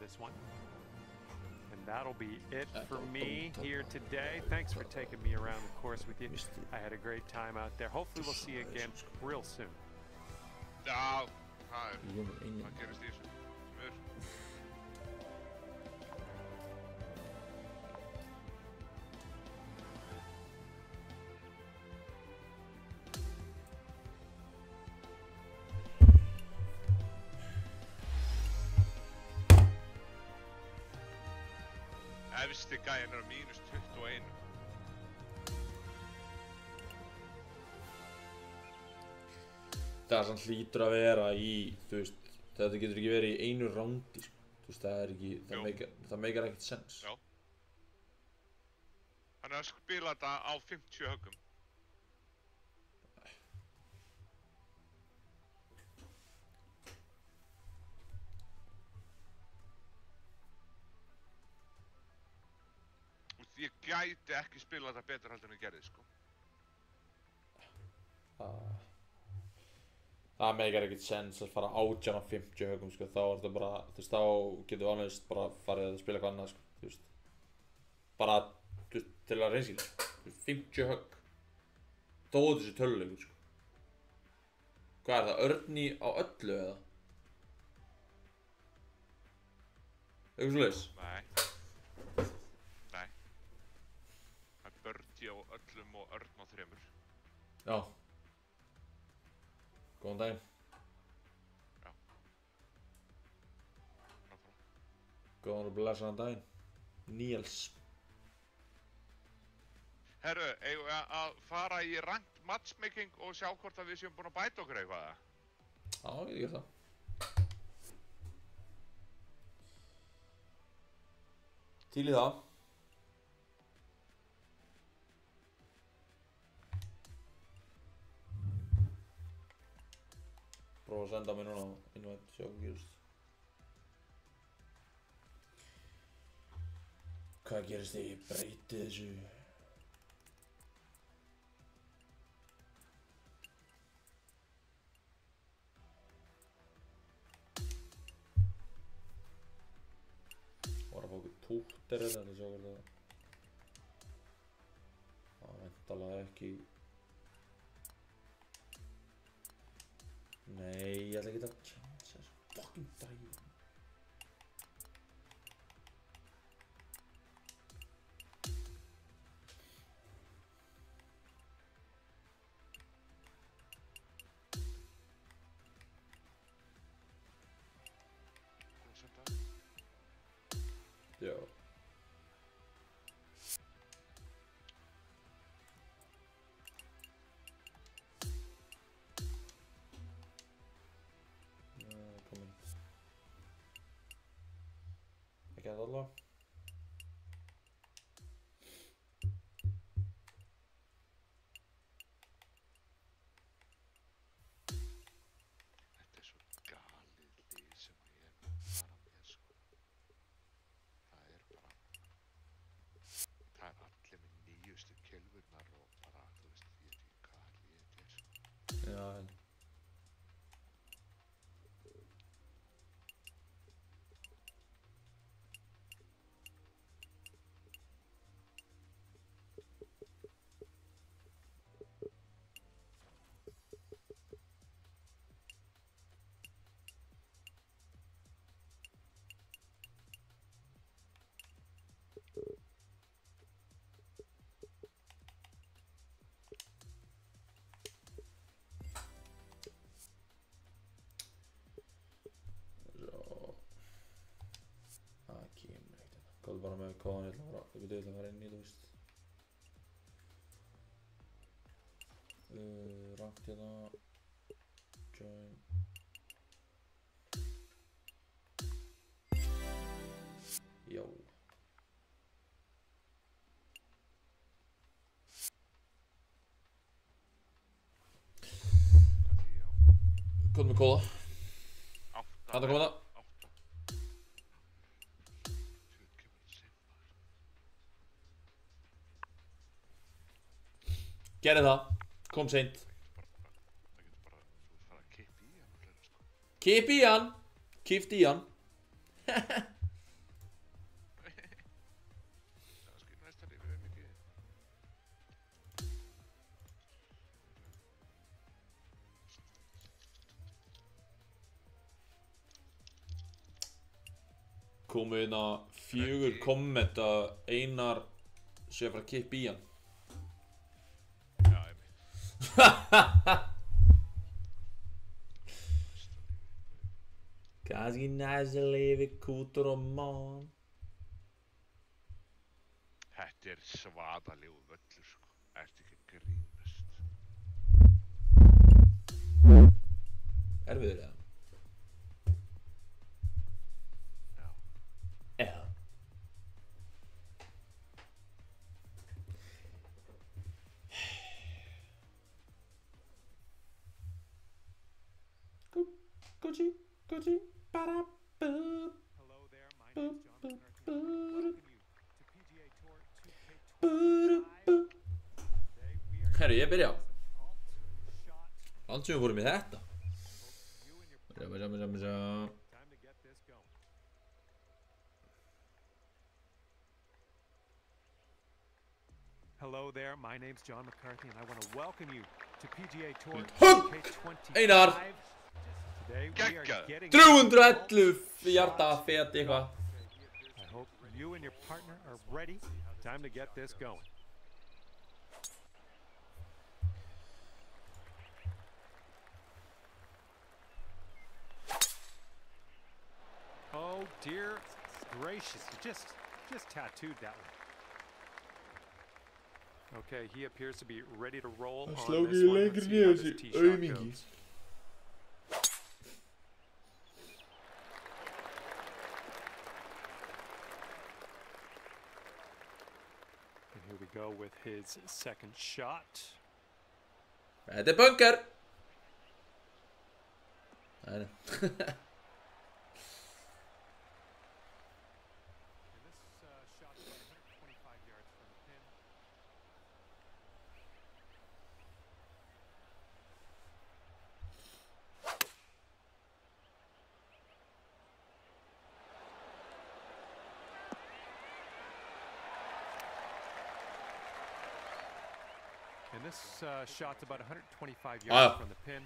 this one. And that'll be it for me here today. Thanks for taking me around the course with you. I had a great time out there. Hopefully we'll see you again real soon. Já, það gerist í þessu. Efsti gæinn á -21. Það samt hlýtur að vera í, þú veist, þetta getur ekki verið í einu rándi, sko. Þú veist, það er ekki, það meikar ekkert sens. Já. Hann er að spila þetta á 50 höggum. Ég gæti ekki spila þetta betur heldur en ég gerði, sko. Það meikar ekkert sens að fara 18 á 50 höggum, sko. Þá er þetta bara, þú veist, þá getur við ánægist bara farið að spila eitthvað annað, sko. Þú veist, bara, þú veist, til að reynskilja. 50 högg. Þó þessu töluleikur, sko. Hvað er það, Örni á öllu, eða? Eitthvað svoleiðis? Nei. Birdie á öllum og Örn á 3. Já. Góðan daginn. Já. Góðan og blessaðan daginn. Níels. Herru, eigum við að fara í ranked matchmaking og sjá hvort að við séum búin að bæta okkur eitthvað? Já, ég ger það. Til í það. Prófa að senda mig núna á invite, sjá hvað gerist. Hvað gerist þegar ég breyti þessu? Var að fá okkur túttir hérna til að sjá hvað það. Það var væntanlega ekki. Nei, ég ætla ekki að change þessu fucking daginn. Já. Ekki að alla. Þetta er svo galið lið sem ég er að fara með, sko. Það er bara... Það er allir með nýjustu kylfurnar og bara, þú veist, ég veit ekki hvað lið þetta er, sko. Já, Góðu bara með kóðan, ég ætla að fara inn í, þú veist. Rangt hérna. Join. Jó. Hvað með kóða? 8. Þetta kom það. Gerði það, kom seint. Það getur bara, þú fara að kippa í hann og hlera, sko. Kipp í hann. Kippti í hann. komu inn á 4 komment að Einar sé að fara að kippa í hann. Já, einmitt. Kannski næst að lifi kútur og mann. Þetta er svaðalegu völlur, sko. Ertu ekki að grínast? Erfiður eða? Já. Eða. Gucci, Gucci, para, boop. Hello there, my name is John McCarthy. Welcome you to PGA Tour 2K25. Today we are Herru, ég byrja. alt shot. Landsum við fórum í þetta. You and your Sjá. time to get this going. Hello there, my name's John McCarthy, and I want to welcome you to PGA Tour Hugg! 2K25. Einar! Today we are Geggjað. getting 311 hjarta fet eitthvað. I hope you and your partner are ready. Time to get this going. Oh dear gracious, you just tattooed that one. Okay, he appears to be ready to roll on Sló this ekki one. lengur Let's see niður how this þessi tee shot aumingi. goes. And here we go with his second shot. Þetta bunker. Nei. And this shot is about 125 yards from the pin. And this shot's about 125 yards from the pin.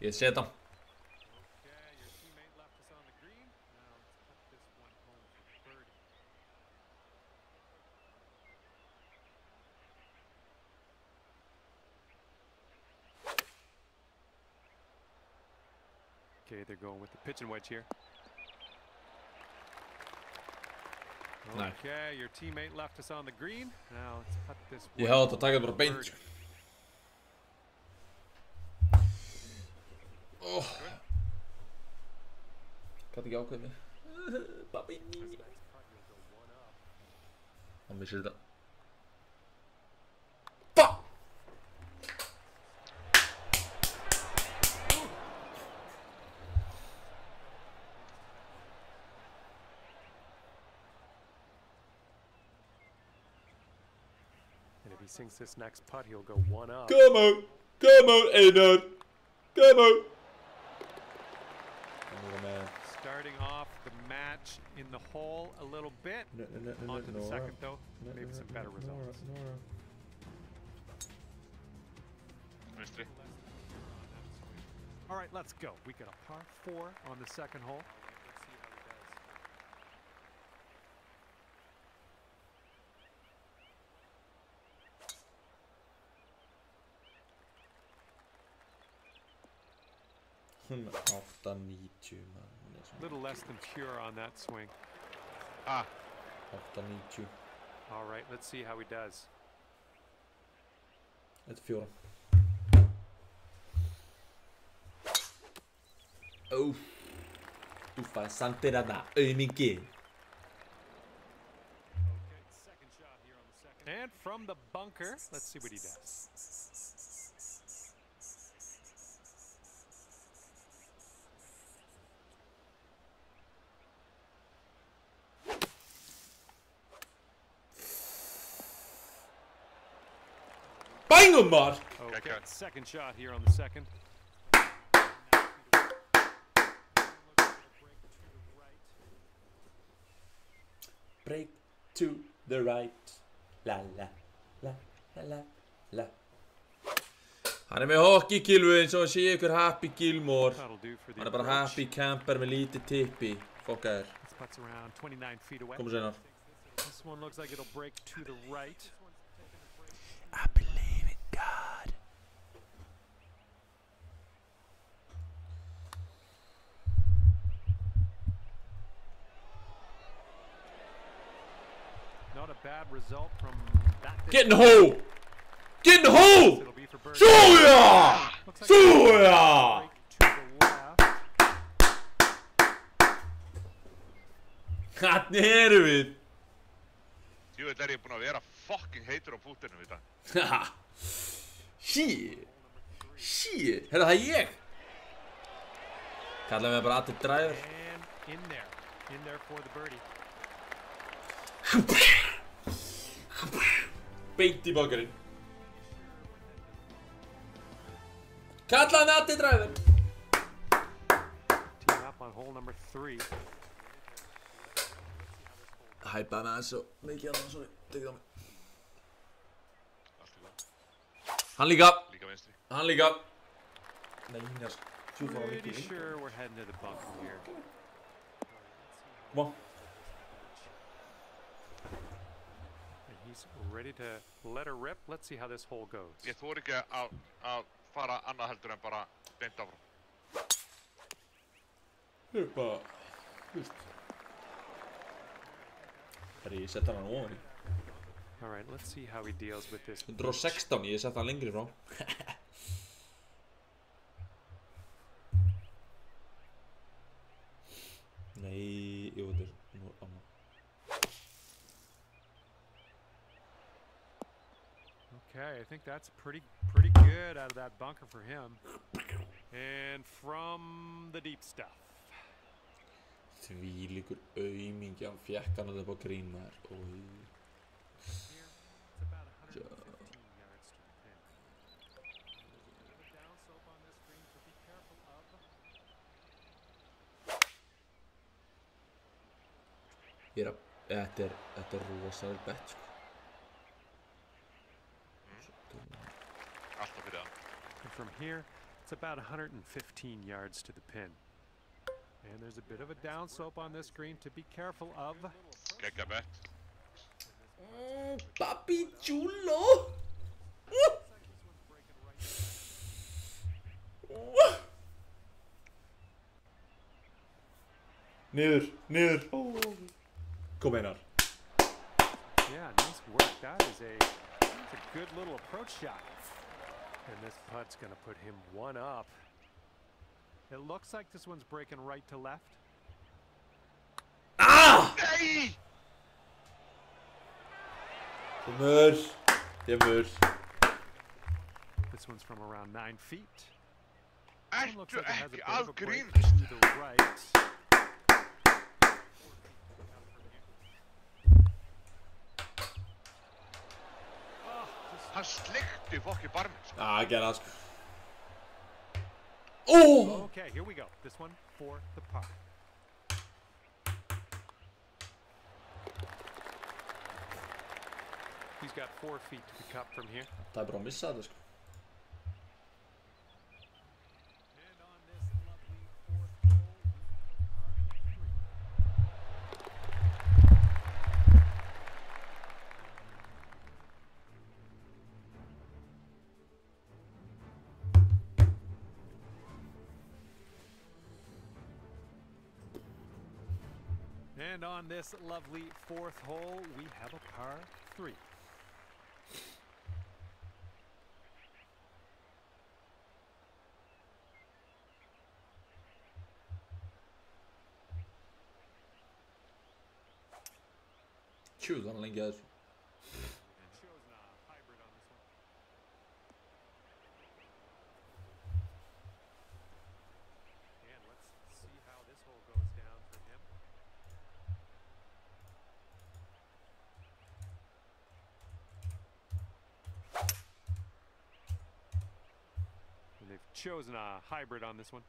Ég set hann. Okay, your teammate left us on the green. Now let's put this one home for birdie. Okay, they're going with the pitching wedge here. Nei. Okay, your teammate left us on the green. Now let's put this one Ég hefði átt að home taka for bara beint. birdie. Oh. Gat ekki ákveðið mig. Babbi. Hann missir þetta. Fuck! And if he sinks this next putt, he'll go one up. Come on, Einar. Come on. Starting off the match in the hole a little bit. Onto the second though, maybe some better results. Vinstri. All right, let's go. We got a par 4 on the second hole. Hún 890 mann. A little less than pure on that swing. Ah, 890. All right, let's see how he does. Þetta er 4. Óf. Þú fæði sandir þarna, aumingi. Okay, second shot here on the second. And from the bunker, let's see what he does. Bangum mark! Okay, Okay. second shot here on the second. Break to the right. La la la la la la. Hann er með hockey-gilvu eins og hann sé ykkur Happy Gilmore. That'll do for the Hann er bara approach. happy camper með lítið tippi. Fokkaður. Let's putt's around 29 feet away. Kom Einar. This one looks like it'll break to the right. I believe in God. Not a bad result from that. Get in the hole! Get in the hole! It'll be for birdie. Såja! Looks like Såja! break to the left. Hvernig erum við? Jú, þetta ég búinn að vera fucking heitur á pútinu í dag. Haha. Shit. Shit. Herra, það er ég. Kallaði mig bara Addi Driver. And in there for the birdie. Beint í bankarinn. Kallaði mig Addi Driver. Team up on hole number 3. Hæpaði mig aðeins og mikið að það, sorry. Tekið á mig. Allt í góð. Hann líka. Líka vinstri. Hann líka. Nei, hér. Pretty sure we're heading to the bunker here. Come on. And he's ready to let her rip. Let's see how this hole goes. Ég þori ekki að fara annað heldur en bara beint áfram. Það er bara, þú veist. Herri, ég sett hann ofan í. All right, let's see how he deals with this. 116, ég sett hann lengri frá. Nei, jú, þetta er nú annað. Okay, I think that's pretty good out of that bunker for him. And from the deep stuff. Þvílíkur aumingi, hann fékk hann að það upp á grín maður. It's about 115 yards to the pin. The downslope on this green, so be careful of. Þetta er rosalega bett, sko. Alltaf fyrir það. And from here, it's about 115 yards to the pin. And there's a bit of a downslope on this green to be careful of. Geggja bett. Papi chulo! Niður. Kom Einar. Yeah, nice work. That's a good little approach shot. And this putt's going to put him one up. It looks like this one's breaking right to left. Ah! Nei! Kemur. This one's from around 9 feet. This one looks Ertu like it has a bit ekki að of a break grínast? to the right. Hann sleikti fokki barminn, sko. Gerði það, sko. Oh! Okay, here we go. This one for the par. He's got 4 feet to the cup from here. Það er bara að missa þetta, sko. And on this lovely 4th hole, we are 3. And on this lovely 4th hole, we have a par 3. Tjú, þannig lengi að þessu. Chosen a hybrid on this one. And let's see how this hole goes down for him. And they've chosen a hybrid on this one.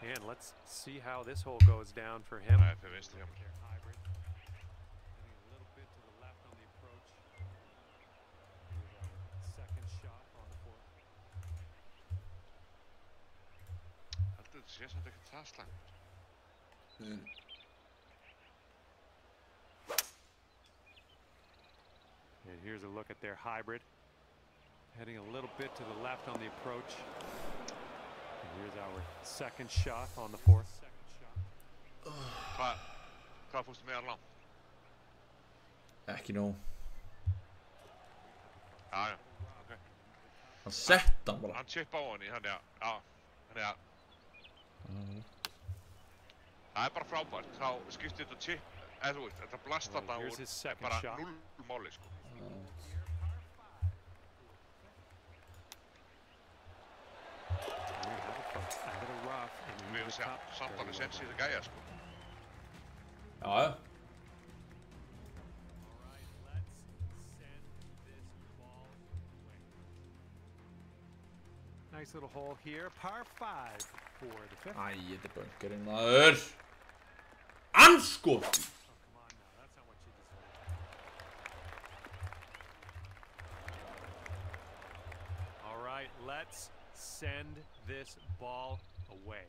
And let's see how this hole goes down for him. Það fyrir vinstri hjá mér. Hybrid. Heading a little bit to the left on the approach. Second shot on the 4th. sé samt ekkert það slæmt. And here's a look at their hybrid. Heading a little bit to the left on the approach. And here's our second shot on the fourth. Hvað fórstu með langt? Ekki nóg. Já, ok. Hann sett hann bara. Hann chippa á hann í, þannig að, þannig að það bara frábært. Þá skiptir þetta chip, eða þú veist, þetta blasta þetta úr bara 0 máli, sko. Við höfum samt alveg sens í þetta gæja, sko. Já. Nice little hole here, par 5 for the fifth. Æ, þetta bunkerinn maður. Anskot! Oh, come on now, that's not what you deserve. All right, let's send this ball away.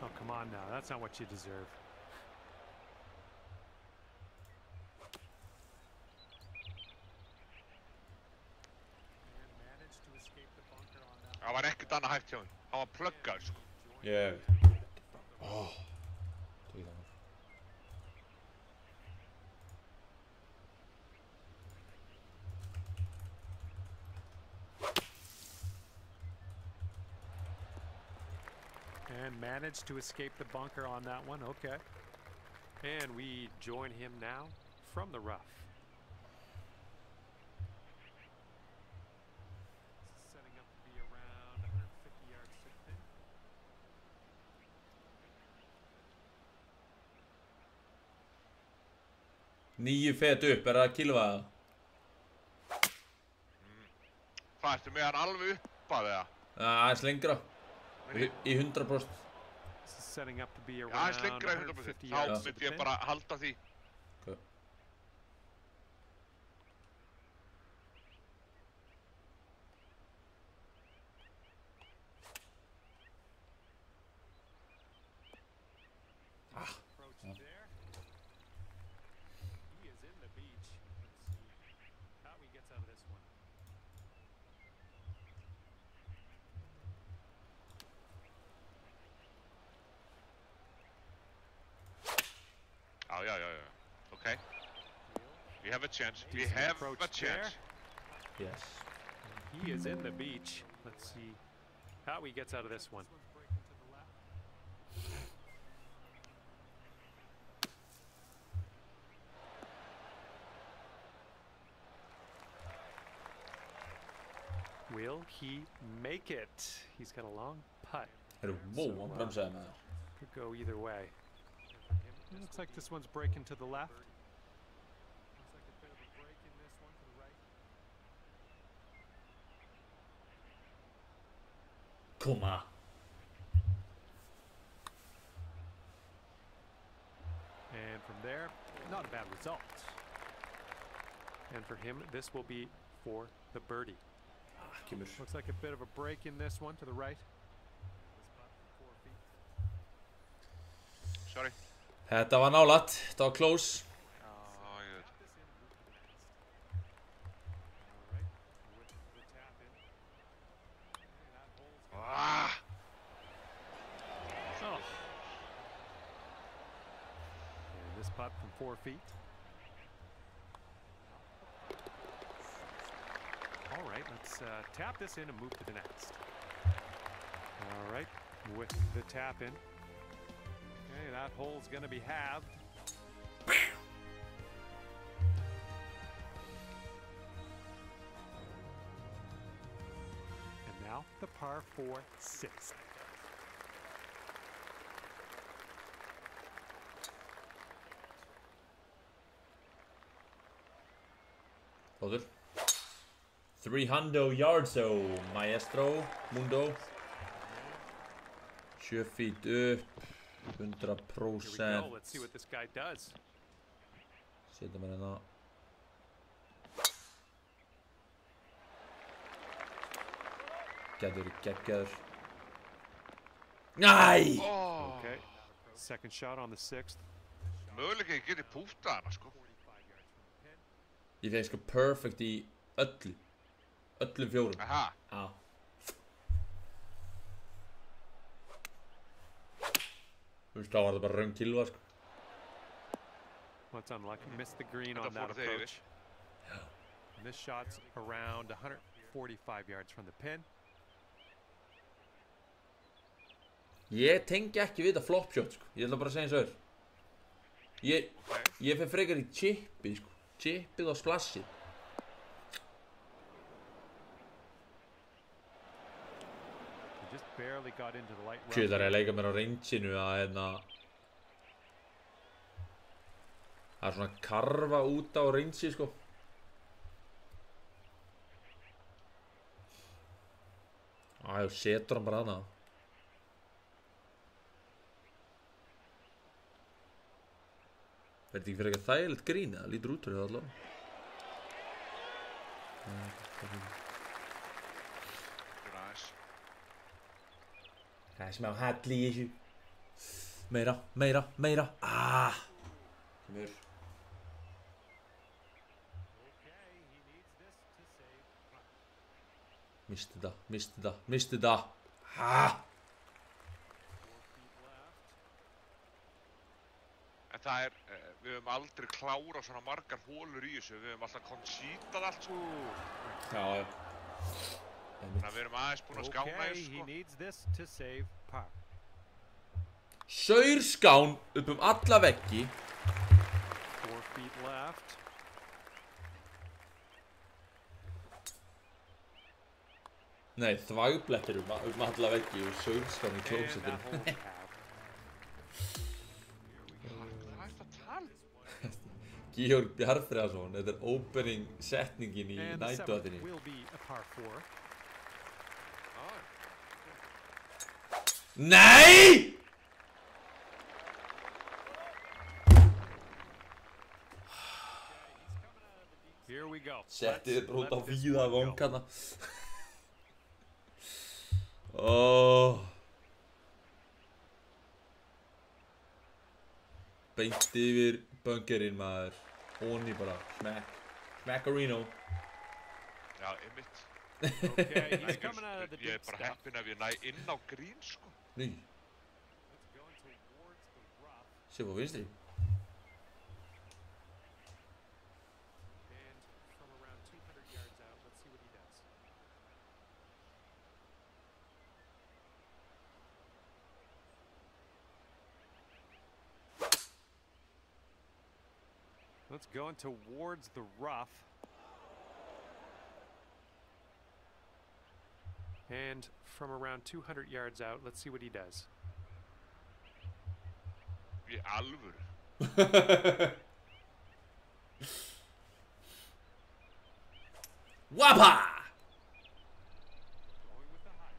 Oh, come on now, that's not what you deserve. Það var ekkert annað hægt hjá hann. Hann var pluggaður, sko. Ég... Tók það. And managed to escape the bunker on that one, okay. And we join him now from the rough. Setting up to be around 150 yards to pin. Níu fet upp, það að kilva það? Hvað ertu með hann alveg upp að það? Aðeins lengra. Í 100%. Setting up to be around Aðeins lengra í 100%. 150 Þá yards to myndi pin. ég bara halda því. Okay. Approach there. He is in the beach. Let's see how he gets out of this one. Já. Okay. We have a chance. We Decent have approach a chance. Yes. He is in the beach. Let's see how he gets out of this one. Will he make it? He's got a long putt. Wow, hann bremsaði með það. Could go either way. It looks like this one's breaking to the left. Looks like a bit of a break in this one to the right. Koma. And from there, not a bad result. And for him, this will be for the birdie. Kemur. Looks like a bit of a break in this one to the right. Sorry. Þetta var nálægt, þetta var close. Ég veit. Oh. And this putt from 4 feet. All right, let's tap this in and move to the next. All right, with the tap in. Okay, that hole's gonna be halved. And now the par 4 6. Þóttur. 300 yards, maestro, mundo. 7 feet upp, 100%. Let's see what this guy does. Setjum hérna. Gæti verið geggjaður. Næ! Okay. Second shot on the 6th. Möguleika ég geti púftað hana, sko. Ég fegði sko perfect í öllu. Öllum fjórum. Aha. Já. Þú veist, þá var það bara raung kilva, sko. What's unlucky? Missed the green on Þetta that fóru þeir approach. And this shot's around 145 yards from the pin. Ég tengi ekki við þetta flop shot, sko. Ég ætla bara að segja eins og þér. Ég fer frekar í chipið, sko. Chipið og splashið. He just barely got into the light rough. Tjóðar ég að leika mér á rangeinu að hérna. Það er svona karfa út á range, sko. Æ, setur hann bara hana. Verður ekki fyrir eitthvað þægilegt grín eða lítur út fyrir það allavega. Græs. Það er smá halli í þessu. Meira, meira, meira. Ah! Kemur. Okay, he needs this to save. Misti þetta, misti þetta, misti þetta. Ah! 4 feet left. En það er, við höfum aldrei klárað svona margar hólur í þessu. Við höfum alltaf concedað allt, sko. Já, já. Þannig að við erum aðeins búin að skána Okay, þessu, he sko. needs this to save par. Saurskán upp alla veggi. 4 feet left. Nei, þvagblettir alla veggi og saurskán í And that klósettinu. holds half. Hvað er það að tala? Georg Bjarfriðarsson, þetta er opening setningin í And the 7th nætuattinni. will be a par 4. Nei! Here we go. Settið þið bara út á Let this víða one go. vangarna. Oh. Beint yfir bunkerinn maður. Onni bara. Smack. Smackarino. Já, einmitt. Okay, he's coming out of the Ég er deep bara stuff. heppinn ef ég næ inn á grín, sko. Nei, Let's go towards the rough. sé på vinstri. And from around 200 yards out, let's see what he does. Let's go towards the rough. And from around 200 yards out, let's see what he does. Í alvöru. Wapa! Going with the high.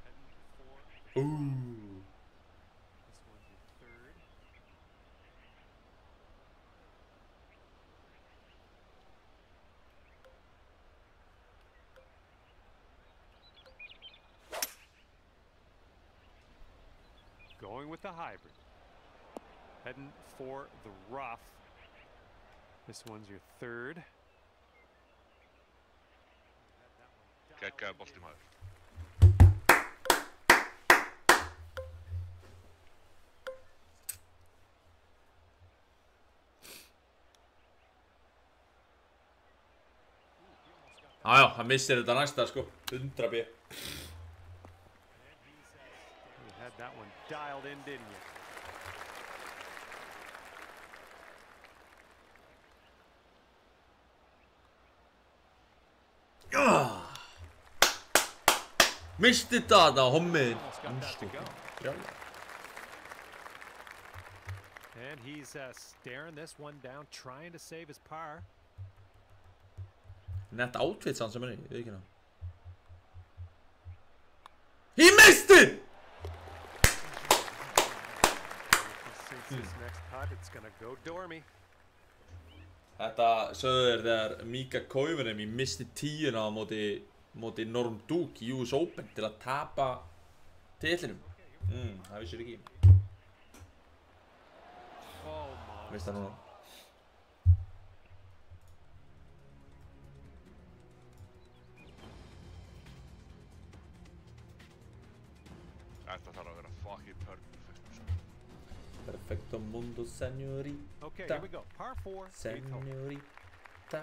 Heading for Ooh. this one's your third. Going with the hybrid. Heading for the rough. This one's your third. Geggjaður bolti, maður. Jájá, hann missir þetta næsta sko. 100 B. You had that one dialed in, didn't you? Misti þetta þarna á hommiðin. Almost got that to go. Já. And he's staring this one down, trying to save his par. Nett outfit sann sem henni, við ekki ná. He missed it! If he sinks this next putt, it's gonna go Dormy. Þetta sögðu þér þegar Mika Koivunen misti 10 á móti móti Norm Duke í US Open til að tapa titlinum. Það vissir ekki. Veist það núna. Þetta þarf að vera fucking perfect. Perfecto mundo, señorita. Okay, here we go. Par 4. Señorita.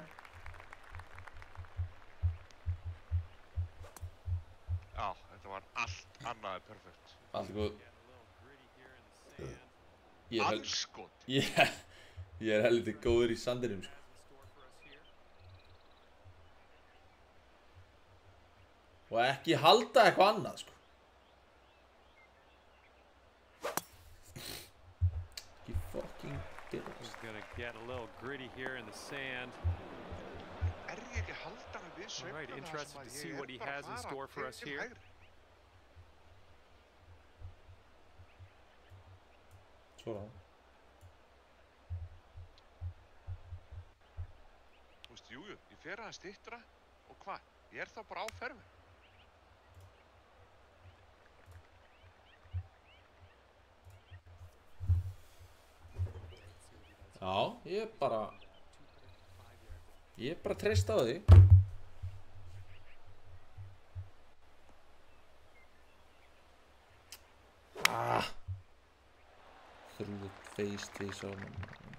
Já, þetta var allt annað en perfect. Allt er góð. Anskot! Ég er helviti góður í sandinum, sko. Og ekki halda eitthvað annað, sko. Ekki fucking dilla. He's gonna get a little gritty here in the sand. Ég ekki að halda mig við All right, interested to see what he has in store for us here. Svona. Þú veist, jú, ég fer aðeins styttra og hvað? Ég er þá bara á fermi. Já, ég er bara treyst á því. Through the face on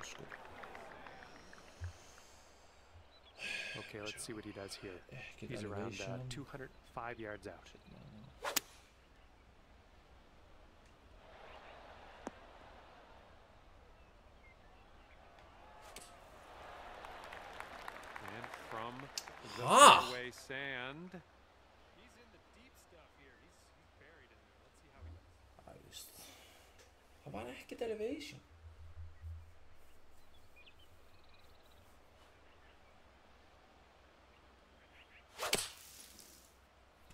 sko. Okay, let's see what he does here. He's around 205 yards out. And from the fairway sand. He's in the deep stuff here. He's buried in there. Let's see how he does. Það var ekkert elevation.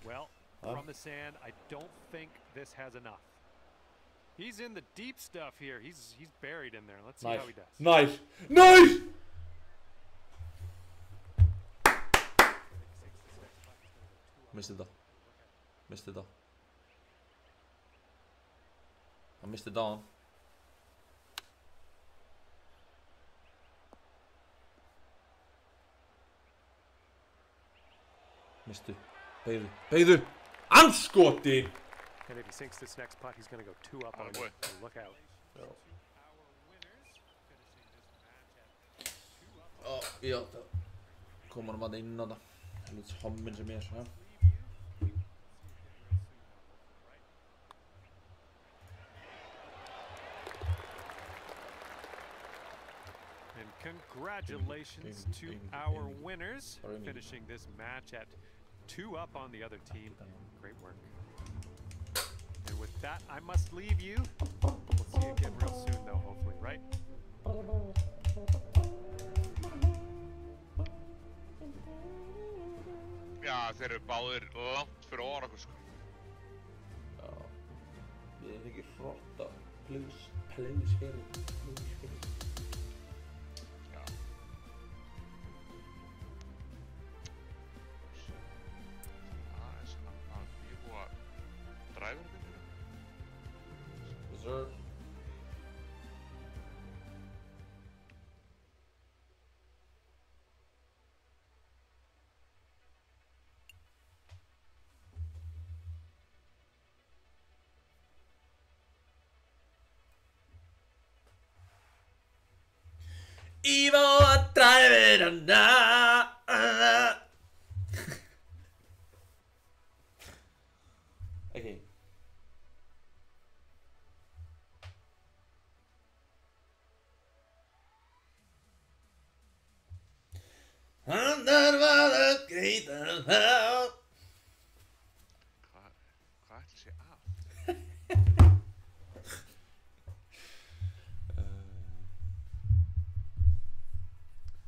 Well, from the sand, I don't think this has enough. He's in the deep stuff here. He's buried in there. Let's see how he does. Nice. Nice! Missed it. I missed it down. Missed it. Beygðu. Anskotin! And if he sinks this next putt, he's going to go 2 up on it. So look out. Já, það kom hann að inn á það. Lítið hommin sem er, ha? And congratulations to our winners, finishing this match at 2 up on the other team. Great work. And with that, I must leave you. We'll see you again real soon, though, hopefully, right? Já, þeir eru báðir langt fyrir ofan okkur, sko. Já. Við erum ekki hrótt á plöðsferi. Já. Aðeins að íbúa dræfurinn fyrir. Yes, sir. Ivo a drive it now. Okay. Under the gate of hell. Hvað ætli sé að?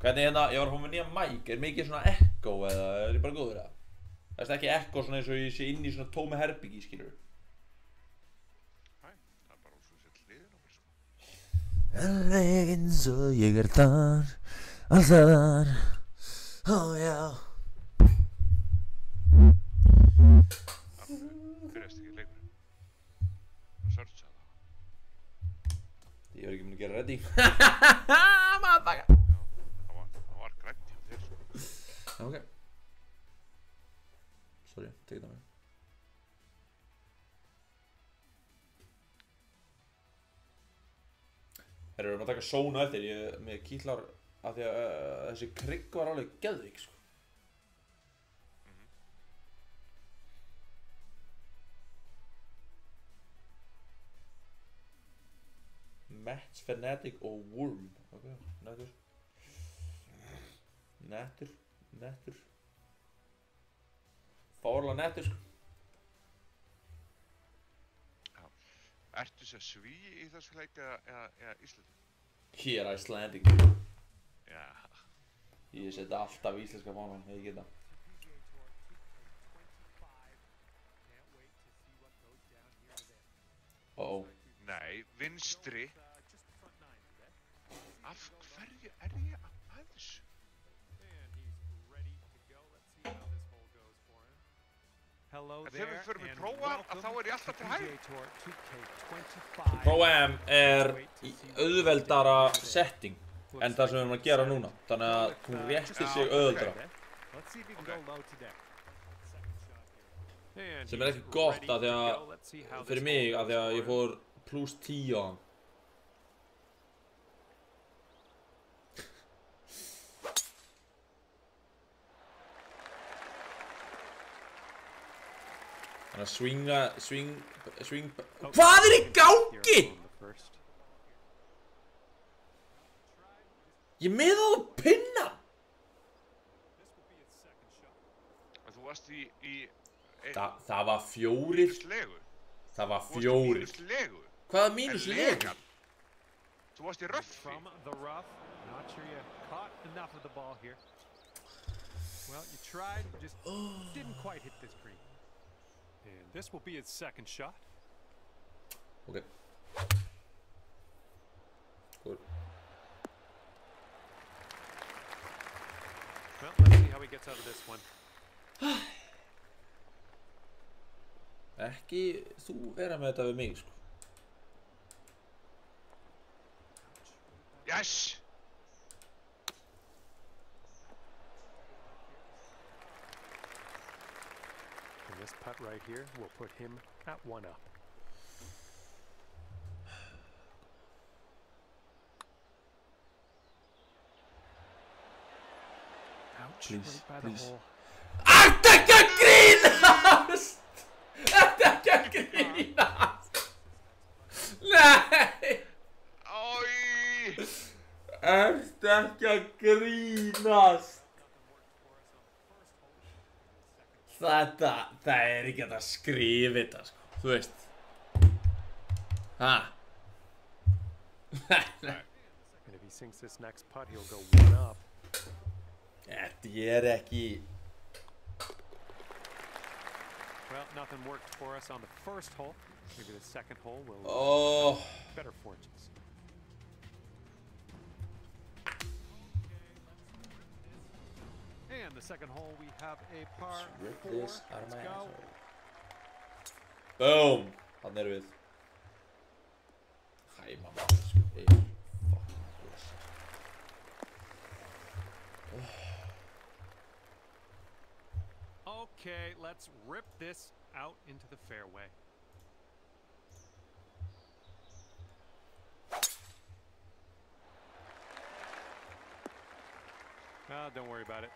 Hvernig hérna, ég var að fá með nýja mic, er mikið svona echo eða er ég bara góður það? Það er ekki echo svona eins og ég sé inn í svona tómi herbyggi, skilur. Hæ, það er bara út svo sér hliðin á mér, sko. Alveg eins og ég þar, alltaf þar, ó já. Byrjast ekki leikurinn. Searcha það. Ég var ekki mun að gera ready. Já, það var grænt hjá þér sko. Já, ok. Sorry, tekið það mig. Þeir eru að taka sóna eftir, ég með kýtlar af því að þessi krigg var alveg geðvík, sko. Mets, Fnatic og Worm. Ok, nettur. Nettur. Fárlega nettur, sko. Já. Ertu sér svíi í þessu leik eða Íslandi? Ég er Icelandic. Já. Ég seti alltaf íslenska fánan, ef ég geta. Nei, vinstri. Af hverju er ég að þessu? Þegar við förum í Pro-Am að þá er ég alltaf til hægri. Pro-Am er í auðveldara setting en það sem við erum að gera núna. Þannig að hún réttir sig auðveldara. Sem er ekki gott að því að, fyrir mig, að því að ég fór plus 10 á hann. Þannig að swing... Hvað er í gangi?! Ég miðaði á pinna! Þú varst í Það var 4. Slegu. Það var 4. Slegu. Hvaða mínus legu? Þú varst í röffi. Well, you tried, just didn't quite hit this green. And this will be his second shot. Okay. Good. Well, let's see how he gets out of this one. Ekki þú vera með þetta við mig, sko. Yes! And this putt right here will put him at 1 up. Ouch, Please, right by please. the hole. Ertu ekki að grínast?! Ertu ekki að grínast?! Nei! Oj! Ertu ekki að grínast?! Það er ekki að skrifa þetta, sko. Þú veist. Ha? And if he sinks this next putt, he'll go 1 up. Þetta er ekki... Well, nothing worked for us on the first hole. Maybe the second hole will better fortunes. And the second hole, we have a par 4. Let's go. Boom! Þannig erum við. Hæ, mamma, sko. Fucking Okay, let's rip this out into the fairway. Don't worry about it.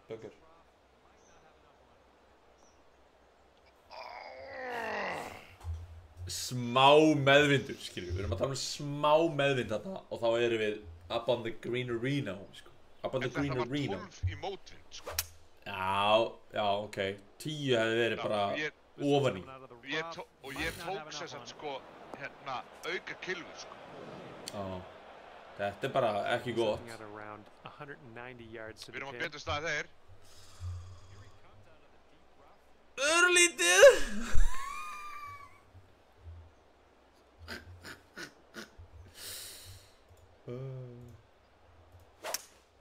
Böggur. Smá meðvindur, skiljum við. Við erum að tala smá meðvind þarna og þá erum við up on the green arena, sko. Up on the green arena. Þetta var 12 í mótvind, sko. Já, ok. 10 hefði verið bara ofan í. Og ég tók sér samt, sko, hérna, auka kilvu, sko. Já. Þetta bara ekki gott. Við erum á betur stað þeir. Örlítið!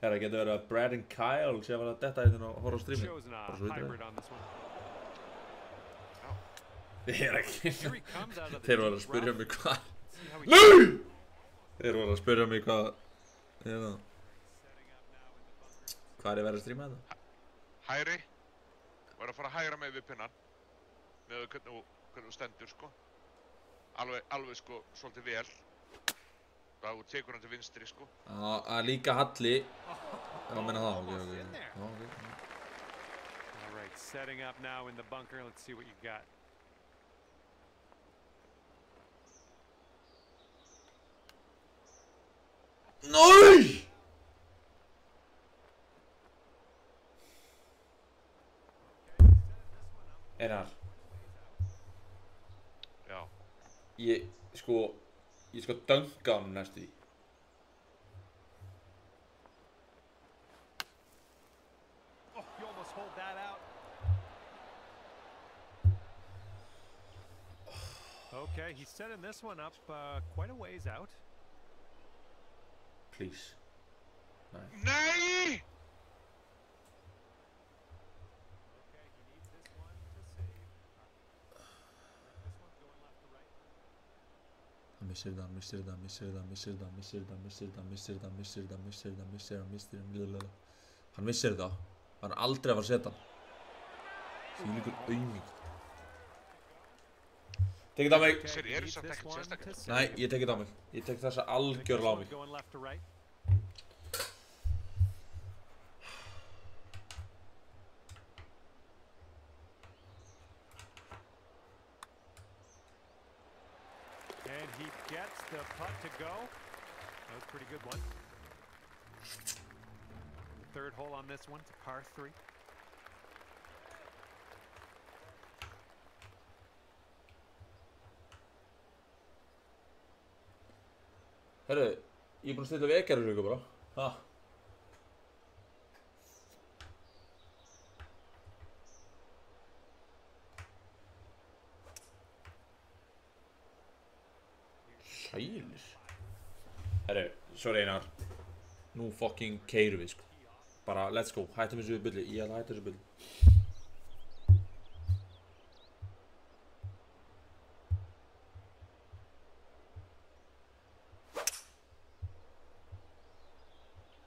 Það getur verið að Brad and Kyle sé að vera að detta hérna og horfa á streamið. Chosen a Bara svo hybrid vitur on this one. Þeir ekki. Here he comes out of the Þeir voru að deep spyrja rough. mig hvað. See how he NEI! Þeir voru að spyrja mig hvað. Hérna. Hvað er verið að streama þetta? Hægri. Var að fara að hægra með við pinnan. Með hvernig þú stendur, sko. Alveg sko, svolítið vel. Það þú tekur hann til vinstri, sko. Að líka halli. Já, meina það, ok. Já, ok. All right, setting up now in the bunker. Let's see what you got. NEI! Einar. Já. Ég sko dönga honum næstu því. Oh, you almost hold that out. Okay, he's setting this one up quite a ways out. Please. Nei. Nei! Okay, he needs this one to save. This one's going left to right. Hann missir það. Hann missir það. Hann er aldrei að fara að setja hann. Þvílíkur auming. Tekið það á mig. Sér, ég samt ekkert sérstaklega. Nei, ég tekið það á mig. Ég tek þessa algjörlega á mig. Going left to right. And he gets the putt to go. That was a pretty good one. The third hole on this one, it's a par 3. Herru, ég er búinn að stilla vekjarur líka bara. Ha. Sælir. Herru, sorry Einar. Nú fucking keyrum við sko. Bara let's go, hættum þessu bulli. Ég ætla að hætta þessu bulli.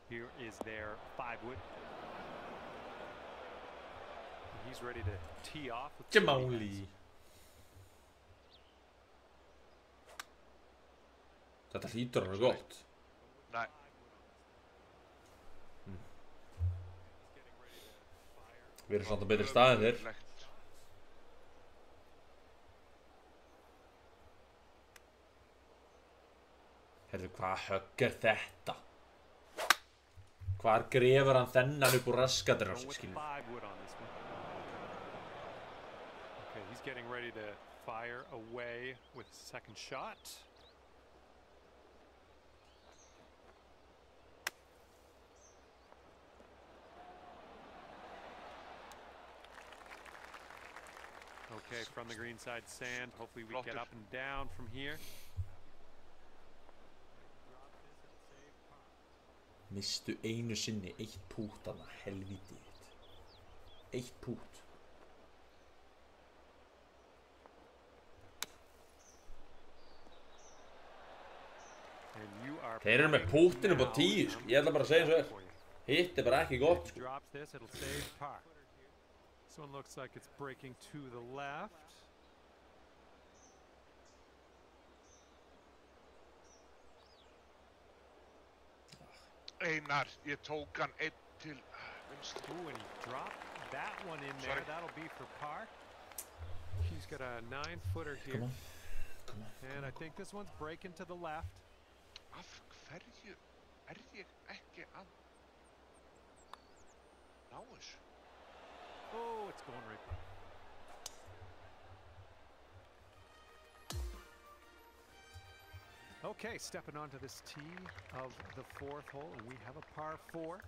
Here is their 5-wood. He's ready to tee off with Jamáli. Þetta hlýtur að vera gott. Nei. Við erum samt á betri stað en þeir. Ömurlegt. Herru, hvað högg er þetta? Hvar grefur hann þennan upp úr raskatir á sig, with skilur? 5-wood on this one. Okay, he's getting ready to fire away with the second shot. Okay, from the green side sand. Hopefully we get Flottur. up and down from here. Mistu einu sinni eitt pút þarna, helvítið þitt. Eitt pút. And you are Þeir eru með púttinn upp á 10, sko. Ég ætla bara að segja eins og er. Hitt er bara ekki gott, If he sko. drops this, it'll save par. This one looks like it's breaking to the left. Einar, ég tók hann einn til vinstri. Ooh, and he dropped that one in there. Sorry. That'll be for par. He's got a 9-footer here. Come on. Come on. And I think this one's breaking to the left. Af hverju er ég ekki að ná þessu? Oh, it's going right by. Okay, stepping onto this tee of the 4th hole, and we have a par 4.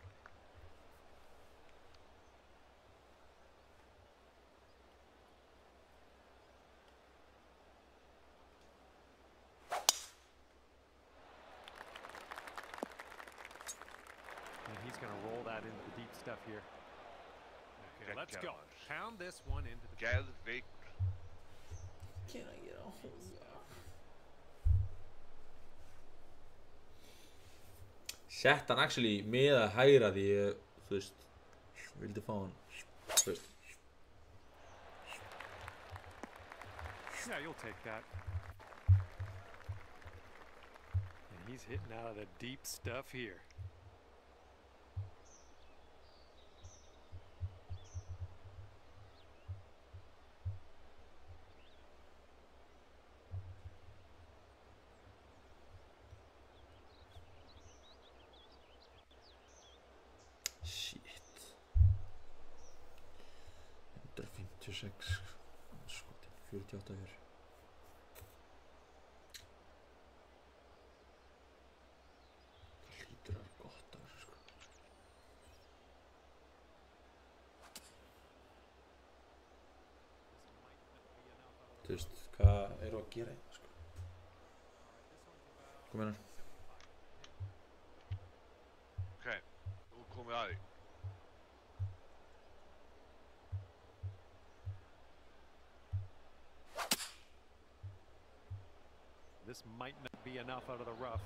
And he's going gonna roll that into the deep stuff here. Okay, let's go. Geggjaður. Pound this one into the. Geðveikur. Can I get a hold Sett hann actually með að hægra því ég, þú veist, vildi fá hann, þú veist. Yeah, you'll take that. And he's hitting out of the deep stuff here. Shit. 156 skotin, 48 hér. Það hlýtur að vera gott að þessu sko. Þú veist, hvað eru að gera hérna sko? Hvað meinar? Ok, nú komum við að því. This might not be enough out of the rough.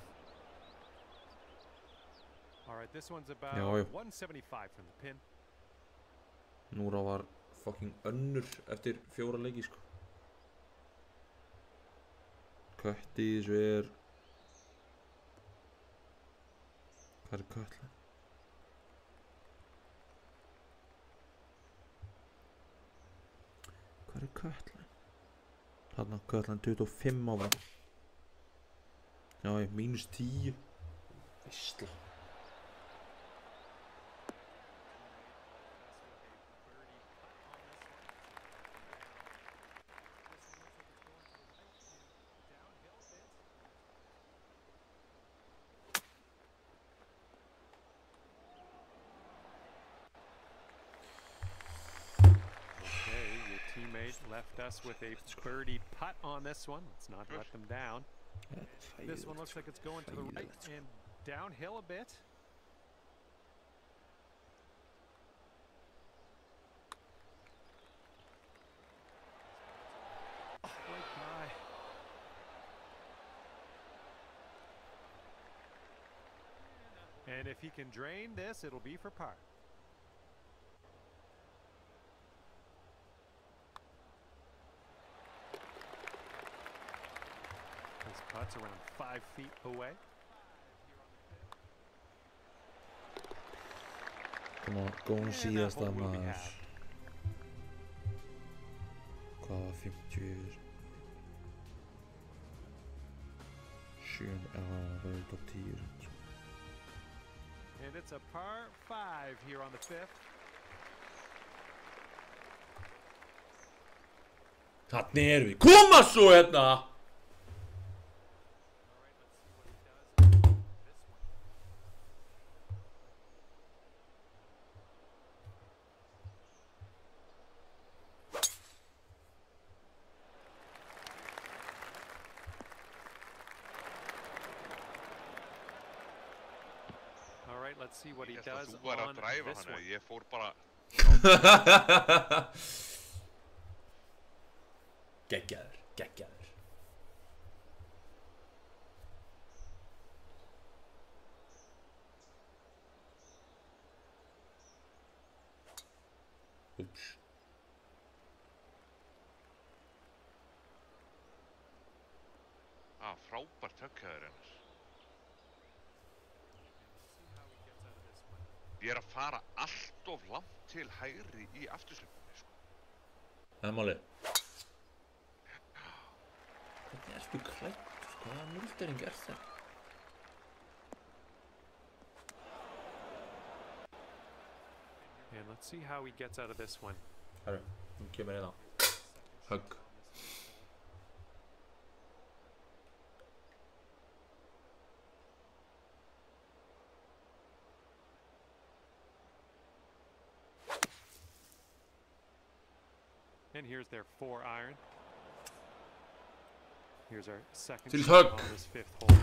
All right, this one's about Já, já. 175 from the pin. Núra var fucking önnur eftir 4 leiki sko. Kötti í þessu er... Hvað er Kötla? Hvað er Kötla? Þarna Kötlan 25 ára. Já, mínus 10. Veistla. Left us with a birdie putt on this one. Let's not let them down. This one looks like it's going to the right and downhill a bit. Right by. And if he can drain this, it'll be for par. Putts around 5 feet away. Come on, góðan síðasta maður. Hvað var 50 yfir? 7, það er top 10. And it's a par 5 here on the 5th. Þarna erum við. Koma svo hérna! Let's see what he Ég does held að þú væri on að dræfa this hana, one. ég fór bara... Geggjaður, geggjaður. Ups. Frábært högghæður hennar. Ég er að fara allt of langt til hægri í afturslöpunni, sko. Það er málið. Hvernig ertu klæddur? Hvaða muldering er það? And let's see how he gets out of this one. Herru, hún kemur hérna. Högg. And here's their 4 iron. Here's our second Til shot högg. on this 5th hole.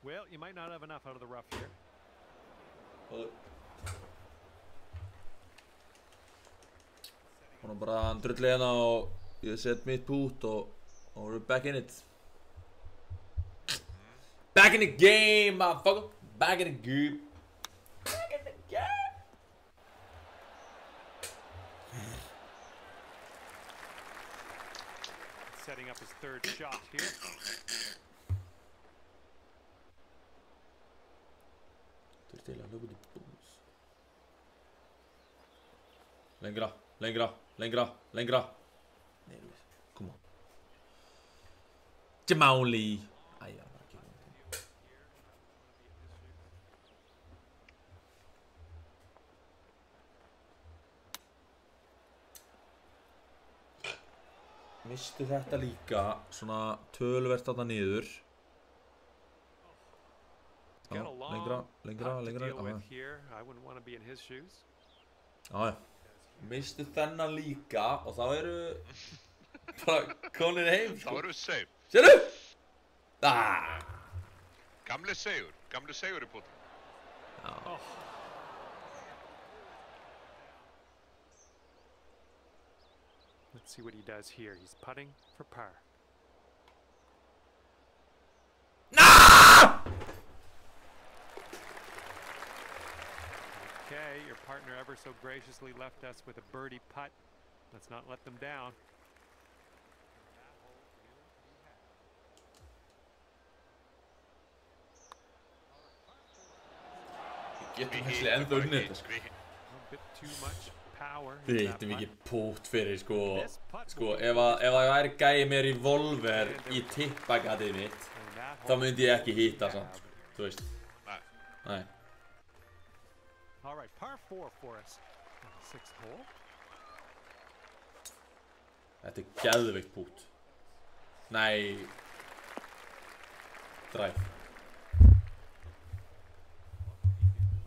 Well, you might not have enough out of the rough here. Hún er bara hann drullið hérna og ég set mitt pút og we're back in it. Back in the game, motherfucker. Back in the game. Back in the game. Setting up his third shot here. Lengra, lengra, lengra, lengra. Come on. Jamali. Mistu þetta líka svona töluvert þarna niður. Já, lengra, lengra, lengra. Já, mistu þennan líka og þá eru bara konir heim, Þá erum við safe. Sérðu? Gamli segur í búti. Já. Let's see what he does here. He's putting for par. Okay, your partner ever so graciously left us with a birdie putt. Let's not let them down. Getum hæslega enda unnið þetta, sko. A bit too much power. Við hittum ekki pút fyrir, sko, ef það væri gæi mér í Volver í tippagatið mitt, þá myndi ég ekki hitta samt, þú veist. Nei. All right, par 4 for us. Sixth hole. Þetta geðveikt pút. Nei. Drive.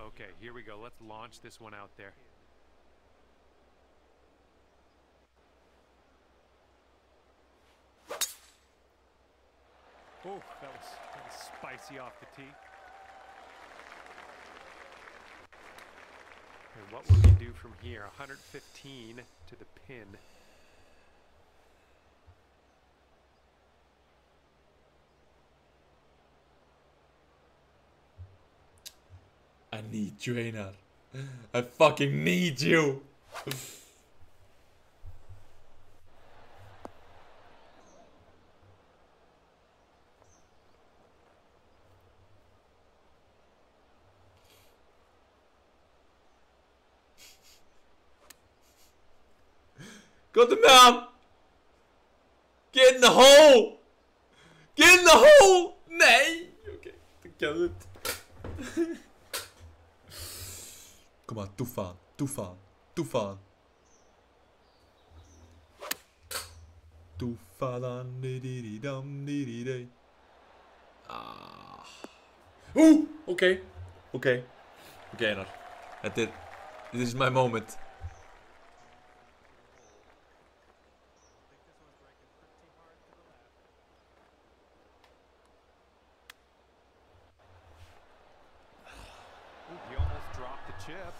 Okay, here we go. Let's launch this one out there. Oh, that was spicy off the tee. And what will he do from here? 115 to the pin. I need you, Einar. I fucking need you. Got the man. Get in the hole. Get in the hole. Nej. Okej, det kan ut. Kom aan, toefaan, toefaan, toefaan. Toefaan, didididam, didididam. Oké. Oké, Einar. This is my moment. He almost dropped the chip.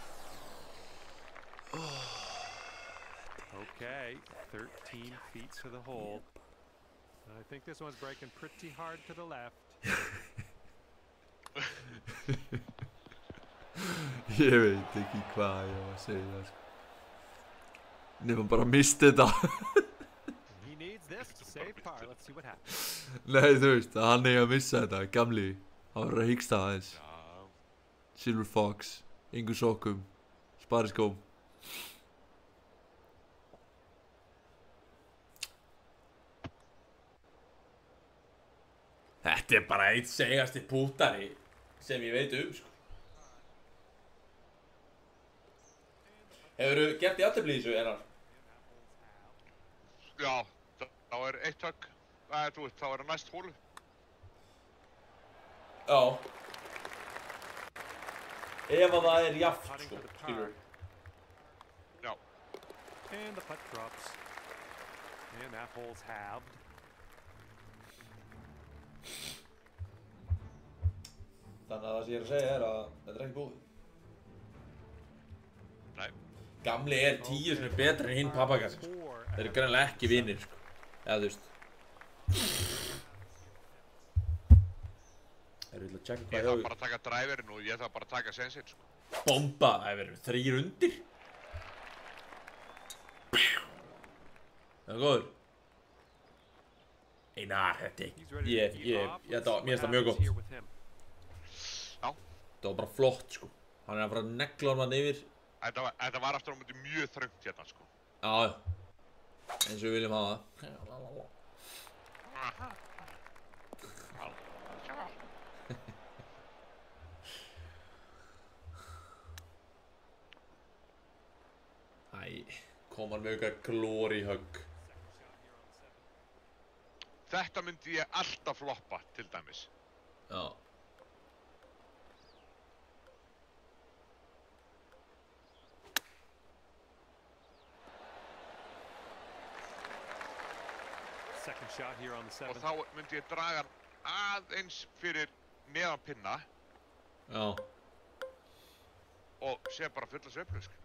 Okay, 13 feet to the hole. I think this one's breaking pretty hard to the left. Ég veit ekki hvað ég var að segja, sko. Nefnum bara misti þetta. He needs this to save par. Let's see what happens. Nei, þú veist, hann eigi að missa þetta, gamli. Hann var að hyggsta aðeins. Silver Fox, yngur sokkum, spariskóm. Þetta er bara eitt segasti pútari sem ég veit sko. Hefurðu gert í jafntefli í þessu, Einar? Já, þá eitt högg. Þú veist, þá næst hólu. Já. Ef að það jafnt, sko, skilur. Já. And the putt drops. And that hole's halved. Þannig að það sem ég er að segja að þetta ekki búið. Nei. Gamli 10 sinni betri en hinn pappakassin, sko. Þeir greinilega ekki vinir, sko. Eða þú veist. Þeir vilja tjekka hvað Ég þarf bara að taka driverinn og ég þarf bara að taka sensinn, sko. Bomba, það verður 3 undir. Það góður. Einar, þetta mér finnst það mjög gott. Já. Það var bara flott, sko. Hann að fara að negla hann yfir. Þetta var aftur á móti mjög þröngt hérna, sko. Já. Eins og við viljum hafa það. Kom hann með eitthvað glory hug. Þetta myndi ég alltaf floppa, til dæmis. Já. Og þá myndi ég draga hann aðeins fyrir neðan pinna. Já. Og sé bara fulla sveiflu, sko.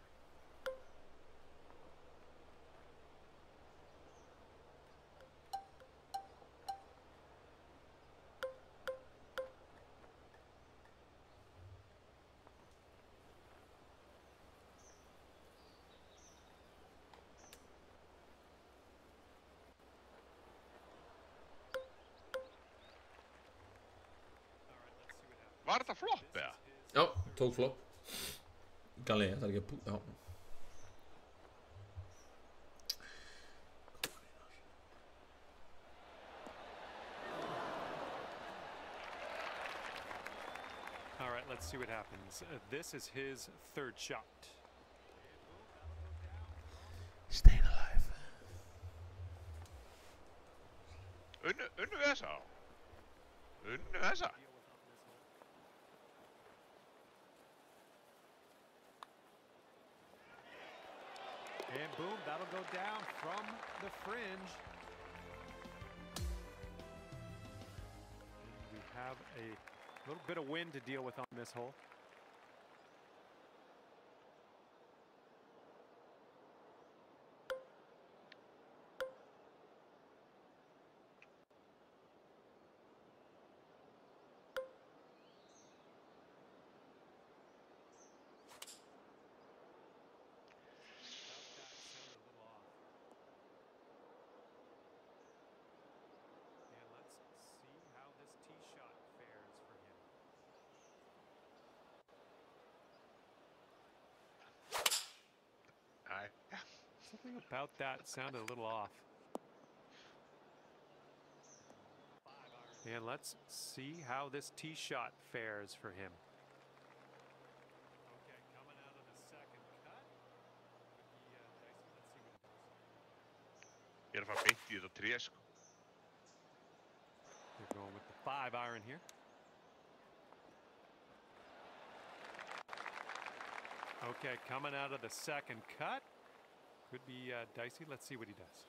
Var þetta flopp, eða? Já, tók flopp. Galli, þetta ekki að já. All right, let's see what happens. This is his third shot. Staying alive. Unnu við þessa á? Unnu þessa? And boom, that'll go down from the fringe. And we have a little bit of wind to deal with on this hole. Something about that sounded a little off. And let's see how this tee shot fares for him. Okay, coming out of the second cut. Ég er að fara beint í þetta tré, sko. They're going with the 5-iron here. Okay, coming out of the second cut. Could be dicey. Let's see what he does.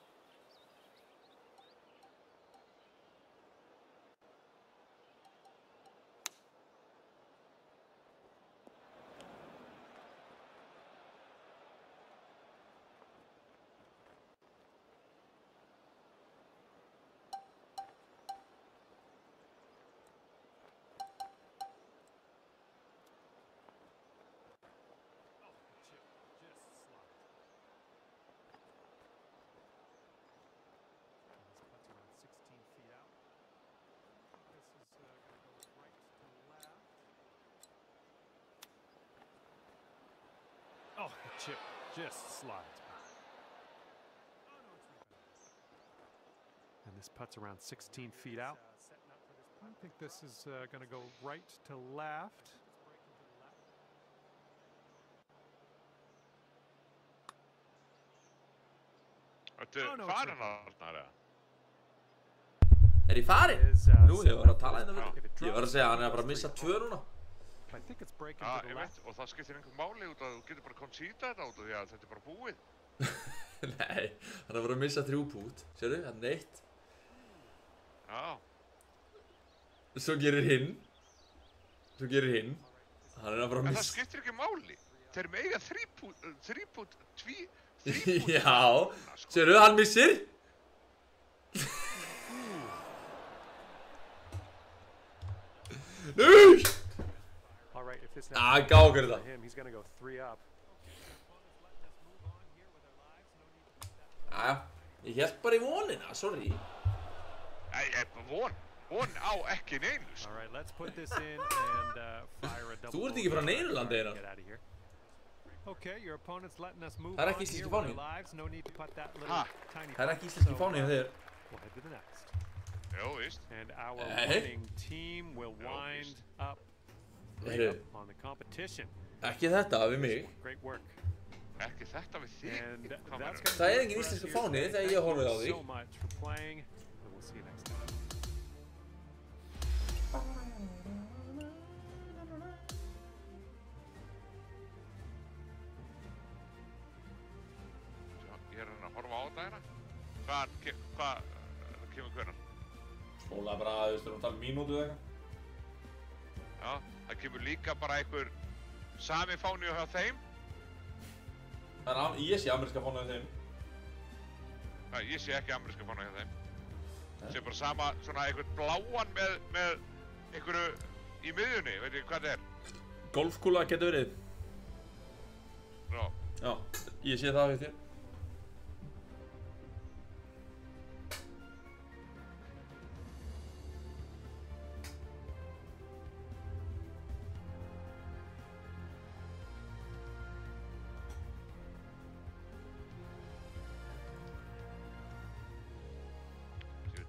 Oh, the chip just slides by. And this putt's around 16 feet out. I think this is going to go right to left. Þetta farin þarna, eða? Ég farin? Nú, ég var að tala hérna fyrir. Ég var að segja að hann er bara að missa 2 núna. Ég veit, og það skiptir einhver máli út að þú getur bara concedað þetta út af því að þetta er bara búið. Nei, hann er bara að missa 3 pút. Sérðu, hann er 1. Já. Svo gerir hinn. Svo gerir hinn. Hann að fara að En það missa. skiptir ekki máli. Þeir mega þrýpút, Já. Sérðu, hann missir. Nei! All right, if this Gá okkur for þetta. him, he's going to go 3 up. Jæja, ég hélt bara í vonina, sorry. Von á ekki neinu, All sko. right, let's put this in and fire a double. Þú ert ekki frá Neinulandi, Einar. Get out of here. Okay, your opponent's letting us move Það er on ekki here íslenski with our fáninn. lives. No need to put that little Ha? tiny. Það er ekki putt, íslenski so, fáni hjá þér. We'll head to the next. Jó, víst. And our Hey. winning team will wind up Heyrðu, on the competition. ekki þetta við mig. Great work. Ekki þetta við þig. And Hvað that's meinarðu? gonna Það do it engin for us íslensku here fáni today. þegar ég Thank horfði á you þig. so much for playing, and we'll see you next time. Ég er að horfa á þetta hérna. Hvað kemur hvernig? Skóla bara, þú veist, við erum að tala mínútu eða eitthvað. Já, það kemur líka bara einhver sami fáni hjá þeim. Ég sé ameríska fáni af þeim. Nei, ég sé ekki ameríska fána hjá þeim. Sé bara sama, svona einhvern bláan með einhverju í miðjunni, veit ég hvað það er? Golfkúla getur verið. Nó, Já, ég sé það við þér.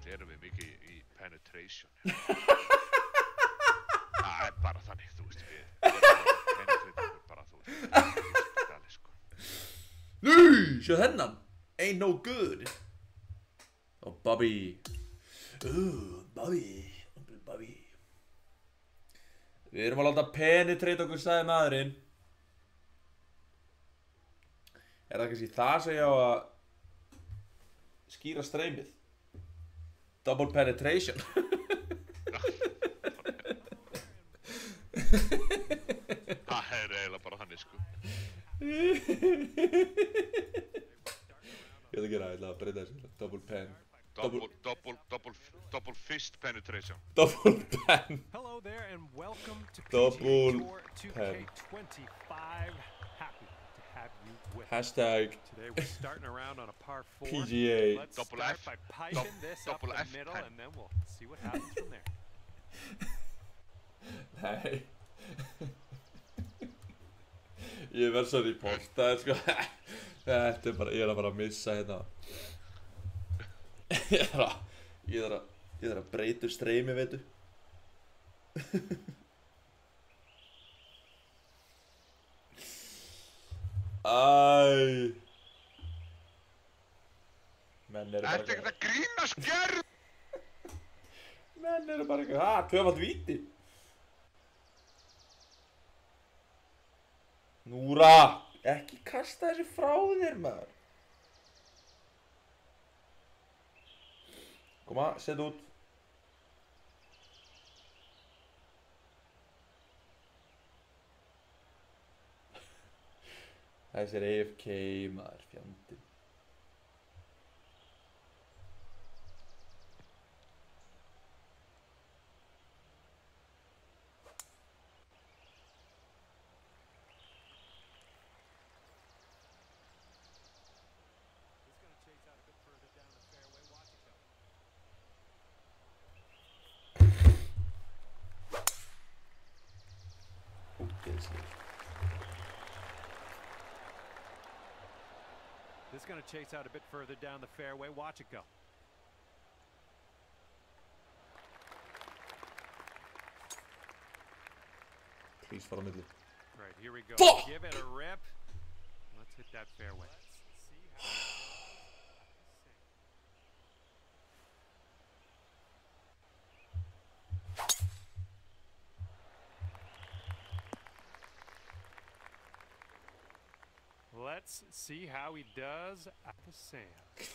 þú erum við mikið í penetration. Það er bara þannig, þú veist, við penetration bara, þú veist, galið, sko. Nei, sjá þennan. Ain't no good. Og Bobby. Bobby. Uncle Bobby. Við erum að láta penetrate okkur, sagði maðurinn. Er það kannski það sem ég á að skýra streymið? Double penetration. Það er eiginlega bara þannig, sko. Ég ætla að gera það, ég ætla að breyta þessu. Double pen. Double fist penetration. Double pen. Hello there and welcome to Double PGA Tour 2K25. Happy to have you with us. Hashtag Today we're starting around on a par 4. PGA. Let's Double start F. by piping this up Double the F middle pen. and then we'll see what happens from there. Nei. Ég verð svo reportað, sko. Þetta er bara, ég er að fara að missa hérna. Ég þarf að breyta streymi, veitu. Æ. Menn eru bara Ertu ekkert að grínast, gerð? Menn eru bara eitthvað, tvöfald víti. Núra, ekki kasta þessu frá þér, maður. Koma, set út. Þessi er AFK, maður, fjandinn. He's going to chase out a bit further down the fairway. Watch it go. Ógeðslegur. This is going to chase out a bit further down the fairway. Watch it go. Please fara á milli. Right, here we go. Fuck! Give it a rip. Let's hit that fairway. Let's see how he does at the sand.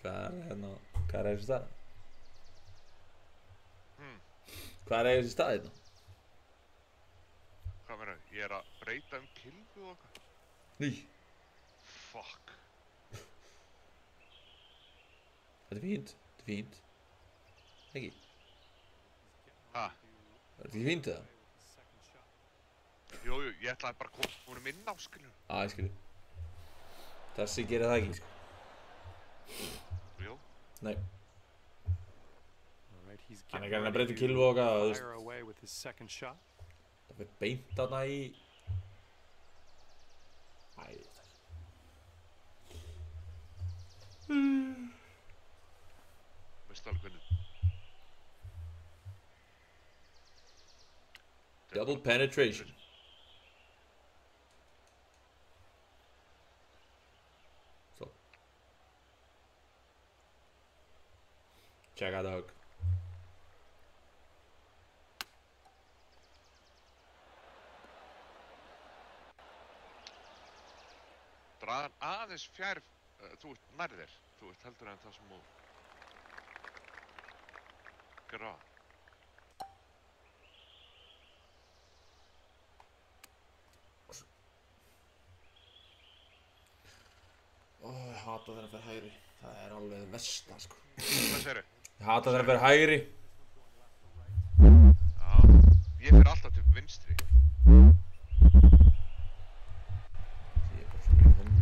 Hvað er hérna? Hvað er þessu það? Hvað er eiginlega í staðið þetta? Hvað meina, ég er að breyta kilfu og eitthvað. Ný. Fuck. Þetta er fínt. Þetta er fínt. Ekki? Ha? Er þetta ekki fínt eða? Jú, ég ætlaði bara að koma honum inn á, skiljum. Ég skilji. Þessi gerir það ekki, sko. Jú. Nei. Hann ekki að breyta kilfu og eitthvað, þú veist. Það fyrir beint þarna í... Æ, ég veit það ekki. Veistu alveg hvernig... Double penetration. Svo. Check out the hook. Draðan aðeins fjær, þú ert nærri þér. Þú ert heldur en það sem þú... Gjörðu það. Ég hata þegar hann fer hægri. Það er alveg versta, sko. Hvað segirðu? Ég hata þegar hann fer hægri. Já, ég fer alltaf til vinstri. Ég er bara svona í hommi.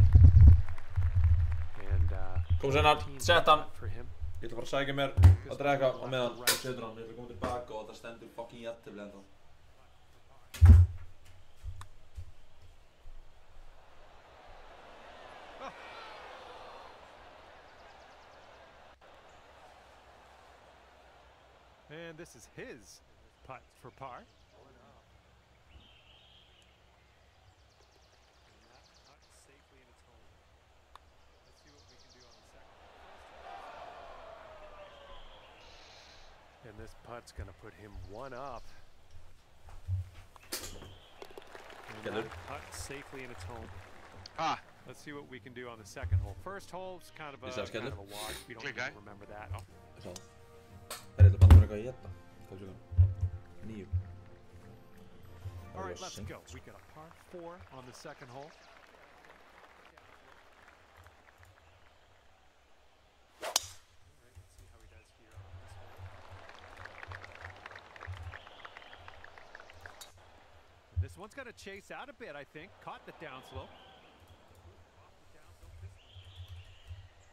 Kom sen hann, sett hann. Ég ætla að fara að sækja mér að drekka á meðan og setur hann. Ég ætla að koma tilbaka og það stendur fucking jættibli ennþá. And this is his putt for par. And this putt's gonna put him one up. And that putt safely in its home. Ha! Let's see what we can do on the second hole. First hole's kind of a wash. We don't need to remember that. Svo. Það er bara eitthvað að geta. Hvað er það? 9. All right, let's go. We got a par 4 on the second hole. This one's going to chase out a bit, I think. Caught the downslope.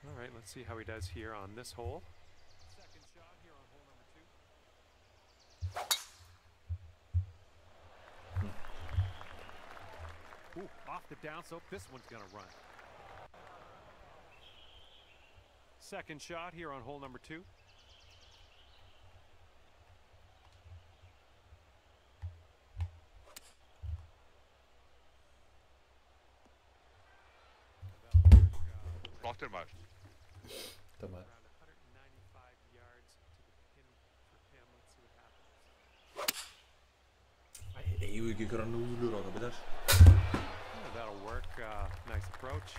All right, let's see how he does here on this hole. Second shot here on hole number 2. Ooh, off the downslope. This one's going to run. Second shot here on hole number 2. Flottur maður. Það maður. Around 195 yards to the pin for him. Let's see what happens. Eigum við ekki ykkur að núðlur á það, Peter? Yeah, that'll work. Nice approach.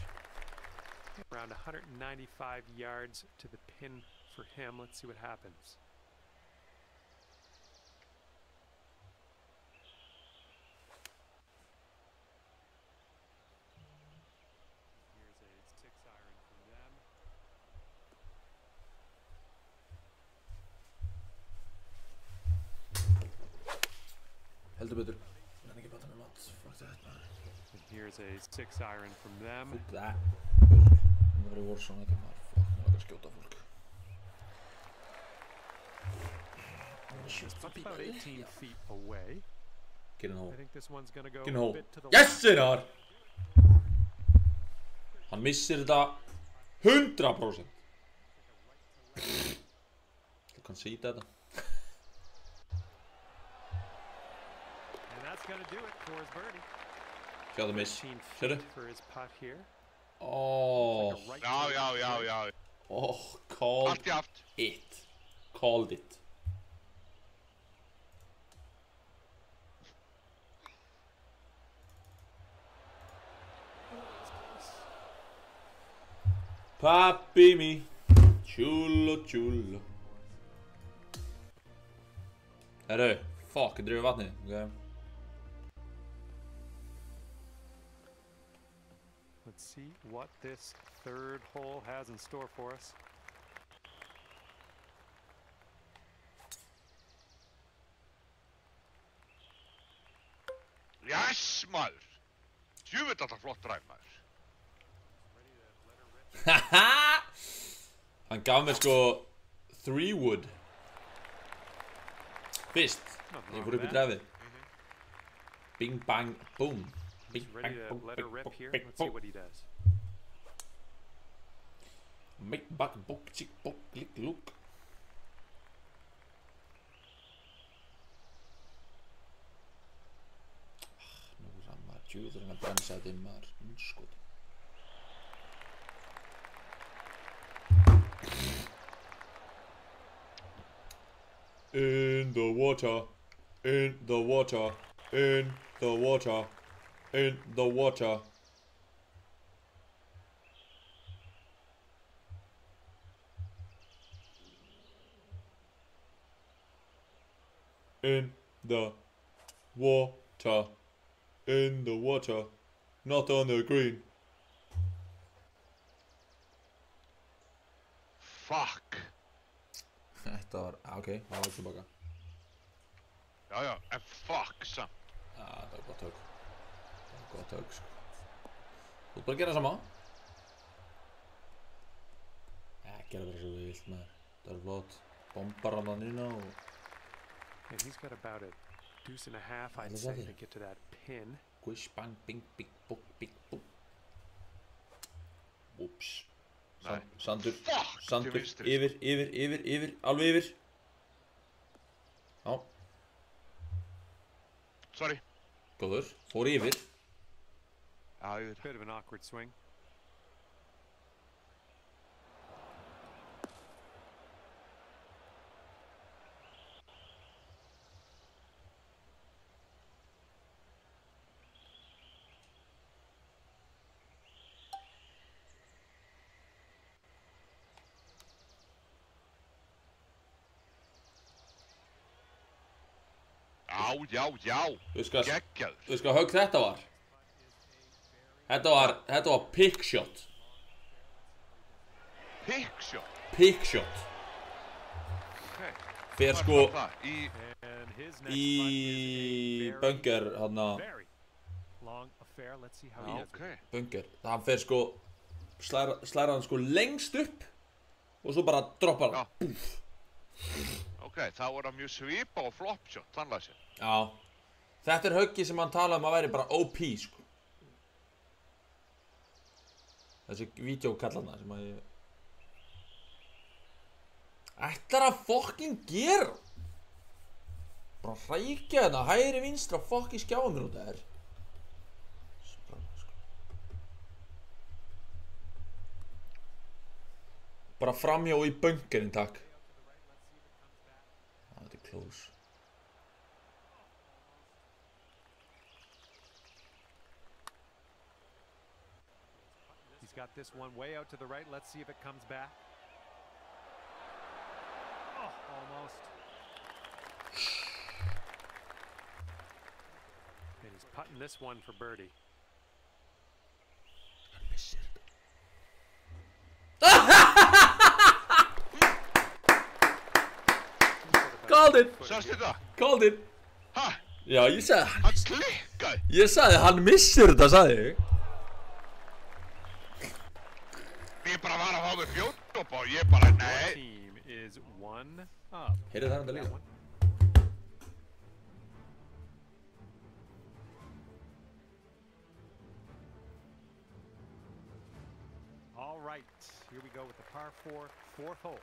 Around 195 yards to the pin for him. Let's see what happens. Here's a 6-iron from them. Heldur betur. Það er ekki bata með mat. Fuck that, man. And here's a 6-iron from them. Fuck that. Það verður Warzone þetta, maður. Fuck, maður að skjóta fólk. It's about 18 feet away. Get in the hole. I think this one's gonna go Get in the hole. a bit to the Yes, Einar! Hann missir þetta 100%. Þú kann sýta þetta. And that's gonna do it for his birdie. Sjáðu miss. 15 Sérðu? feet for his putt here. Oh, Like a right Já, to já, left já, right. já. oh, called Allt í aft. it. Called it. Pappi mi, chulo chulo. Herru, fuck, ég drifið vatni, ok. Let's see what this third hole has in store for us. Yes, maður! Djúvill þetta flott drive, maður. Haha! Hann gaf mér sko 3 wood. Fyrst, ég fór upp í drefið. Bing bang boom. Bing He's ready bang to boom. let Bing her rip boom. here. Bing Let's see boom. what he does. Make back book chick book click look. Nú ramma djúðurinn að bremsa þetta inn maður. Skot. In the water, in the water, in the water, in the water. In the water, in the water, not on the green. Fuck! Þetta var, ok, það var tilbaka. Já, já, en fuck samt. Það var gott högg. Það var gott högg, sko. Þú ert bara að gera sama. Gera bara svo við vilt maður. Það er flott. Bombar hann inn á og... And he's got about a deuce and a half, I'd Look say, at to it. get to that pin. Quish, bang, bing, big, book, big, book. Whoops. Nei. Sandur, Fuck, til sandur, vinstri. yfir, alveg yfir. Já, Sorry. góður, fór yfir. Já, ég veit. Bit of an awkward swing. Já, já, Veist hvað geggjaður. högg þetta var? Þetta var pick shot. Pick shot. Pick shot. Okay. Fer Hvað sko er það? And his next í putt is a bunker, hana, very long affair. Let's see how he Já, does. ok. bunker. Hann fer sko, slæra hann sko lengst upp og svo bara droppar hann. Já. Ok, þá er það mjög svipa og flop shot, þannig sér. Já. Þetta er höggi sem hann talaði um að væri bara OP, sko. Þessi vídeókallana sem að ég... Ætlar að fucking gera? Bara hrækja þetta, hægri vinstra, fucking skjáa mér út af þér. Bara framjá í bunkerinn, takk. Þetta er close. He's got this one way out to the right. Let's see if it comes back. Oh, almost. And he's putting this one for birdie. Called it! Sástu þetta? Called it! Ha? Já, ég sagði hann. Hann klikkaði. Ég sagði hann missir þetta, sagði ég. Ég bara var að fá mig fljótt og ég bara, Your nei. team is one up. Heyrðu það enda That líka. one. All right, here we go with the par 4, fourth hole.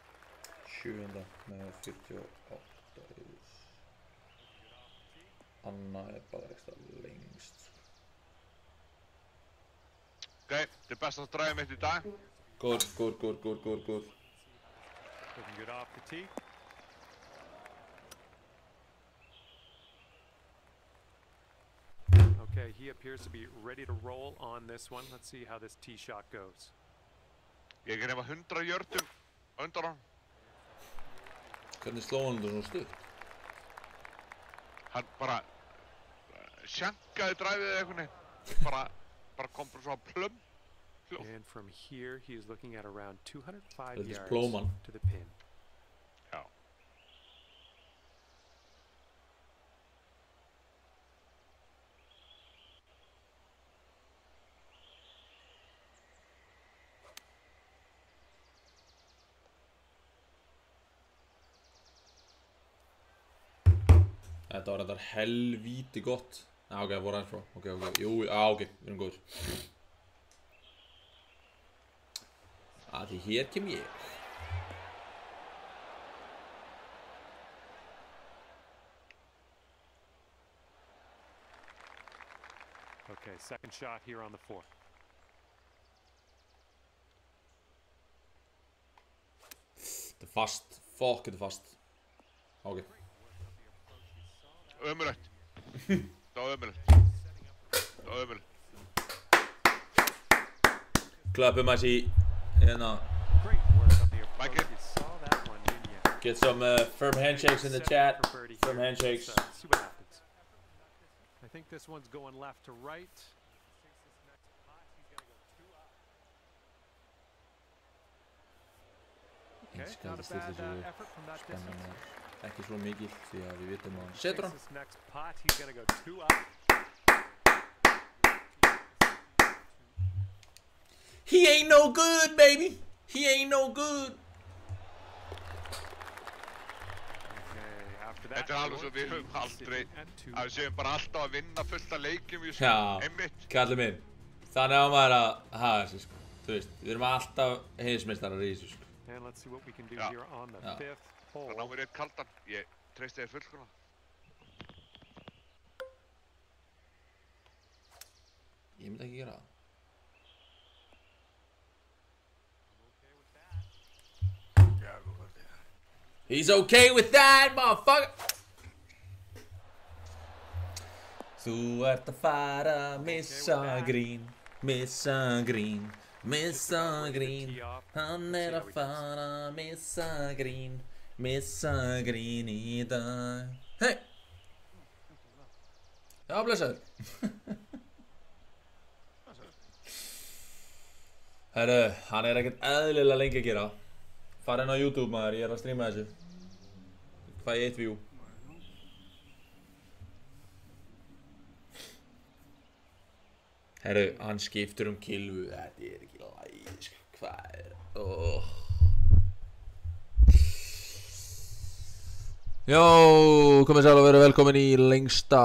Sjöunda með 48 yfir. Anna er bara eitthvað lengst. Ok, þetta er best að dræða mitt í dag. Góð. Looking good off the tee. Okay, he appears to be ready to roll on this one. Let's see how this tee shot goes. Ég er nefna 100 jördum undan hann. Hvernig sló hann þetta svona stutt? Hann bara sjankaði dræfið eða eitthvað neitt. Bara kom bara svo plum. And from here, he is looking at around 205 Þetta er yards plóman. to the pin. Já. Þetta var þetta helvíti gott. Ok, voru aðeins frá. Ok, jú, ok, við erum góður. Því hér kem ég. Okay, second shot here on the 4th. Þetta fast. Fuck, þetta fast. Ok. Ömurlegt. Það var ömurlegt. Klöppum aðeins í hérna. Great work up the approach. Mike. You saw that one, didn't you? Get some firm handshakes in the chat. For birdie Firm here. handshakes. Let's, see what happens. I think this one's going left to right. Okay, not a bad effort from that distance. Ekki svo mikið því að við vitum að hann setur hann. This next pot, he's gonna go 2 up. He ain't no good, baby. He ain't no good. Okay, after that, Þetta alveg svo við höfum aldrei að við séum bara alltaf að vinna fullt af leikjum í Já, einmitt. kallið minn. Þannig á maður að hafa þessu, sko. Þú veist, við erum alltaf heimsmeistarar í þessu, sko. And let's see what we can do Yeah. here on the Yeah. 5th hole. Það ná mér eitt kaldan. Ég treysti þér fullkomlega. Ég myndi ekki gera það. He's okay with that, motherfucker. Þú ert að fara að missa grín, missa grín, missa grín. Hann að fara að missa grín í dag. Hei! Já, blessaður. Herru, hann ekkert eðlilega lengi að gera. Fara inn á YouTube maður, ég að streama þessu. Hvað ég 1 view. Herru, hann skiptur kilvu. Þetta ekki lægi, sko. Hvað Jó, komið sæl og verið velkomin í lengsta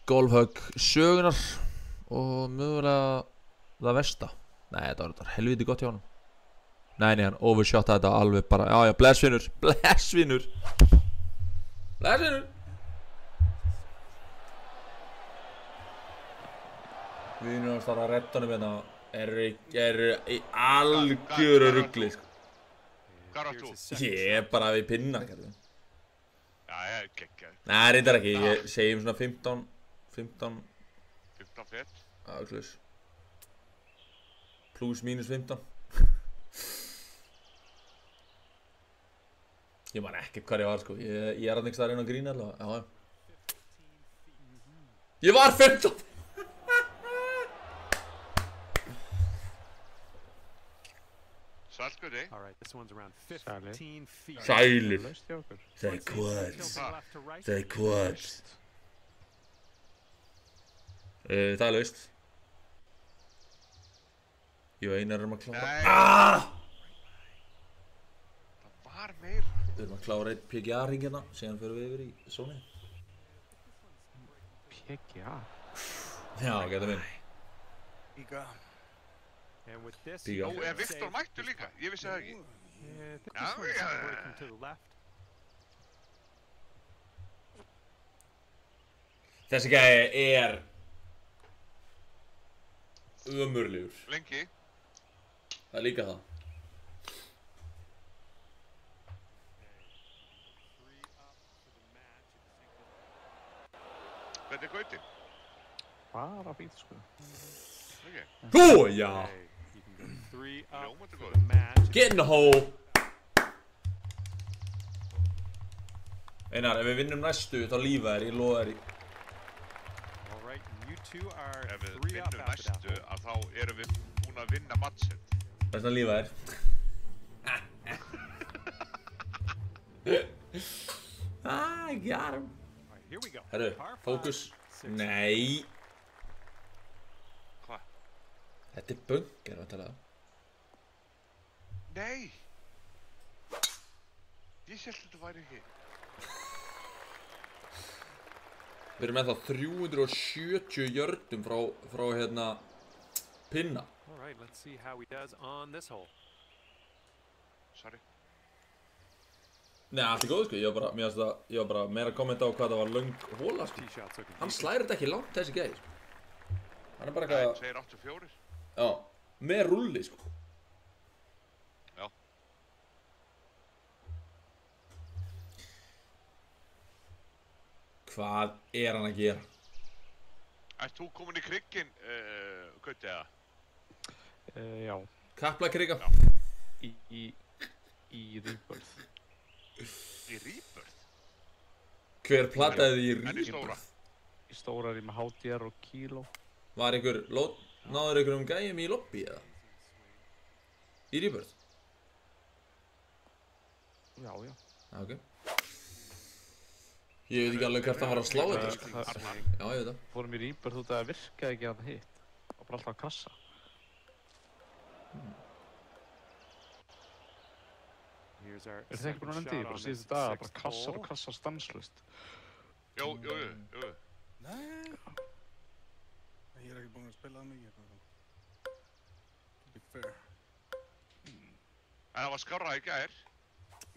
golfhögg sögunar. Og mögulega það versta. Nei, þetta var þetta helviti gott hjá hann. Nei, hann overshotta þetta alveg bara. Já, blessvinur. Vinur hans þar að redda honum hérna eru í algjöru rugli, sko. Hvað átt þú? Ég bara við pinna, kallum. Já, ég geggjaði. Nei, reyndar ekki. Ég segjum svona 15. 15 fett. Áklus. Plus mínus 15. Ég man ekkert hvað ég var, sko. Ég er að nexta að reyna að grína allavega. Já. Ég var 15! Sælguði. All right, this one's around 15 feet. Sælir. Say quads. Left to right. Say quads. Það er laust. Ég og Einar erum að klára. Nei. Það var meira. Við erum að klára eitt PGA-ring hérna, síðan förum við yfir í zónið. PGA. Já, geta minn. And with this, Bíga. Nú, Viktor mættu líka. Ég vissi það ekki. yeah, this Já, one's já. working to the left. Þessi gæi er ömurlegur. Lengi. Það er líka það. Þetta er Gauti. Bara fínt, sko. Ok. Ó, já. Okay, you can go 3 up Ljómandi for góður. the match. Get in the hole. Einar, ef við vinnum næstu, þá lífa þér, ég lofa þér í. All right, and you two are Ef við 3 up vinnum after that. næstu, að þá erum við búin að vinna matchið. Þess að lífa þér. I got him. All right, here we go. Herru, Par five, fókus. 6. Nei. Hvað? Þetta er bunker, vantarlega. Nei! Ég held að þetta væri ekki. Við erum ennþá 370 jördum frá hérna pinna. All right, let's see how he does on this hole. Sorry. Nei, allt er góð, sko. Ég var bara meira að kommenta á hvað það var löng hóla, sko. Tee shots looking Hann decent. slærir þetta ekki langt, þessi gæði, sko. Hann er bara Nei, eitthvað, segir 84. já, með rulli, sko. Já. Hvað er hann að gera? Ert þú komin í krygginn, Gauti, eða? Já, Kapla kriga. í Rebirth. Í Rebirth? Hver plataði því í En í stóra? Rebirth? Í stóra er ég með HDR og kíló. Var náður einhverjum gæjum í lobby, eða? Í Rebirth? Já. Já, ok. Ég veit ekki alveg hvert hann var að slá þetta, sko. Það- Já, ég veit það. Fórum í Rebirth út að það virkaði ekki að það hitt. Og bara alltaf að krassa. Here's our Er það ekki búin að second nefndi því? shot Bara on síðustu this daga, bara sixth krassar og hole. krassar stanslust. Jú. Nei. Ég er ekki búinn að spila það mikið. To be fair. En það var skárra í gær.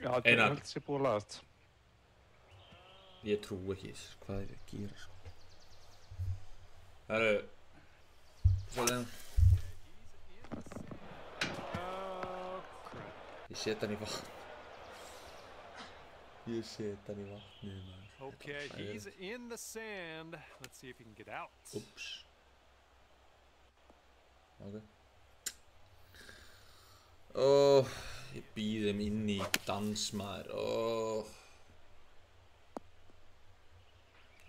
Já, þetta Einar. held sér búið að lagast. Ég trú ekki í þessu. Hvað er það að gera, sko? Herru. Svo leiðum. Oh, crap. Ég set hann í vatn. Ég set hann í vatnið, maður. Okay, he's in the sand. Let's see if he can get out. Úps. Ok. Ég býð þeim inn í dans, maður.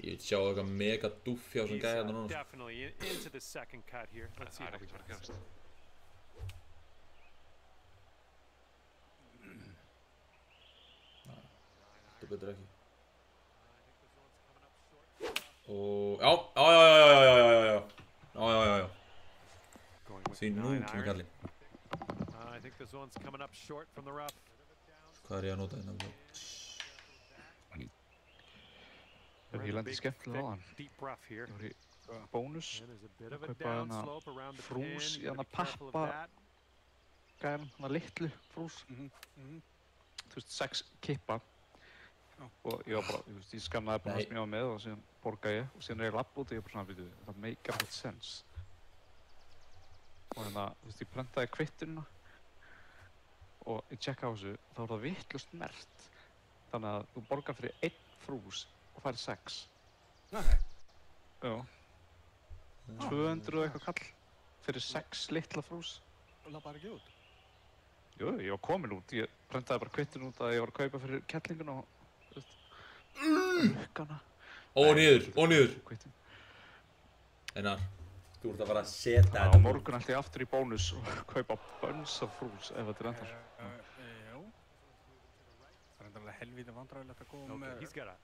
Ég vil sjá eitthvað mega dúff hjá þessum He's gæja hérna núna. definitely into the second cut here. Let's see Það how er he ekkert að does. gerast. Þetta betur ekki. Já. Going with Því the nú 9 kemur iron. kallinn. I think this one's coming up short from the rough. Hvað er ég að nota hérna? Ef ég lendi skemmtilega á hann. Deep rough here. Það var í bónus. And there's a bit of a Kaupa hana downslope around the pin. frús í You hana gotta be careful of pappa- that. Gæðan, hann litlu frús. Þú veist, 6 kippa. Já. Og ég var bara, þú veist, ég skannaði bara Nei. það sem ég var með og síðan borgaði ég. Og síðan er ég lapp út og ég bara svona, veitu, það meikar ekkert sens. Og hérna, þú veist, ég prentaði kvittunina. Og ég tjekka á þessu, þá er það vitlaust merkt. Þannig að þú borgar fyrir 1 frús og færi 6. Nei. Já. 200 og eitthvað kall fyrir 6 litla frús. Það bara ekki út. Jú, ég var komin út, ég prentaði bara kvittin út að ég var að kaupa fyrir kettlinguna og, þú veist, rukkana. Og niður. Kvittin. Einar, þú ert að fara að setja Á morgun ætti ég aftur í bónus og kaupa bönns af frús ef þetta er endar. Já. Það er endalega helvíti vandræðilegt að koma Okay, með he's got a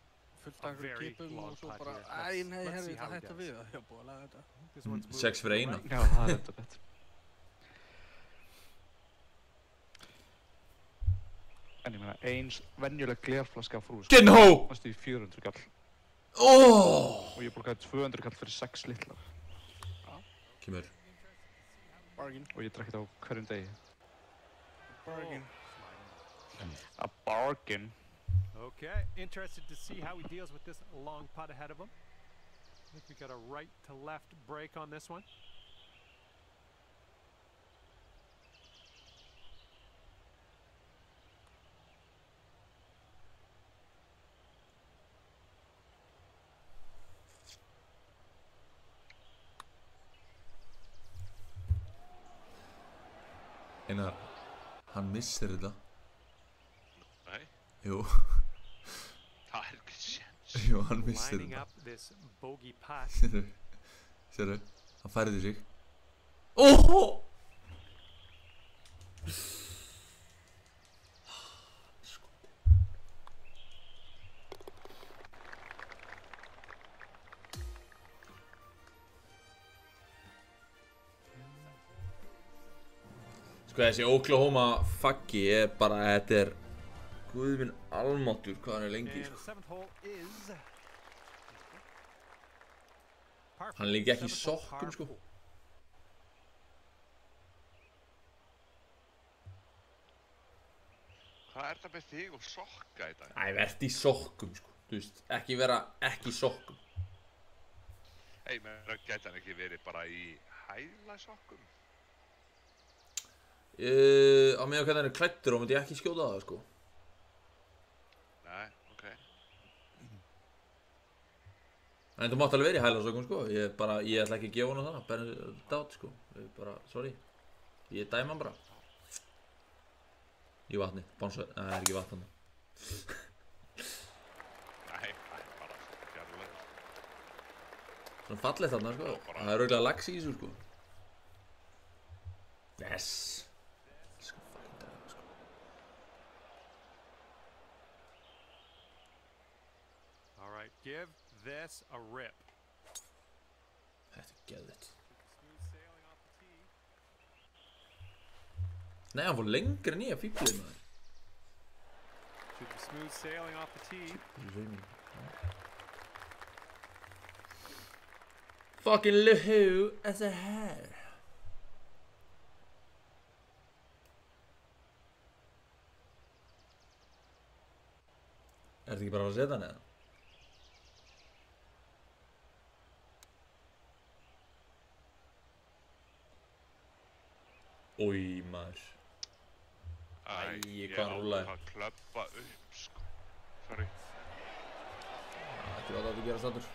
fullt af very kipum long og svo putt bara, here. æ, Let's- nei, let's herri, see how það he hætta does. við það. Ég er búið að laga þetta. This one's moving 6 fyrir to the eina. right. Já, það er enda betur. En ég meina, eins venjuleg glerflaska af frús. Getting ho! Næstu í 400 kall. Oh! Og ég borgaði 200 kall fyrir 6 litlar. Kemur. Bargain. Og ég drekk þetta á hverjum degi. Bargain. A bargain. Okay, interested to see how he deals with this long putt ahead of him. I think we got a right to left break on this one. Einar, hann missir þetta. Nei, Jú. það er og hann missir Lining þetta. up this bogey putt. Sérðu, hann færði sig. Óhó! Sko þessi Oklahoma faggi bara, þetta guð minn almáttur hvað hann lengi, And the sko. seventh hole is par Hann er líka ekki í seventh hole, sokkum, par sko. four. Hvað er það með þig og sokka í dag? Æ, verð í sokkum, sko. Þú veist, ekki vera ekki í sokkum. Ei, menn gæti hann ekki verið bara í hæla sokkum? Á meðan hvernig hann er klæddur og myndi ég ekki skjóta það, sko. Nei, ok. En þú mátt alveg verið í hælasokkum, sko. Ég ætla ekki að gefa hann það, bara dát, sko. Ég bara, sorry. Ég dæma hann bara. Í vatni, bánsa, það er ekki vatn hann. Nei, það er bara svona fjarlægur. Svona fallegt þarna, sko. Já, bara- Það er auðvitað lax í þessu, sko. Yes. Sko, fucking dæma, sko. All right, give this a rip. Þetta er geðvitt. Smooth sailing off the tee. Nei, hann fór lengri en ég að fíblið, maður. Should be smooth sailing off the tee. Fucking Luhu as a hair. Er þetta ekki bara að setja hann eða? Új, maður. Æ, hvað hann rúllaði. Ég á að klöppa upp, sko. Sorry. Þetta er að gera standur.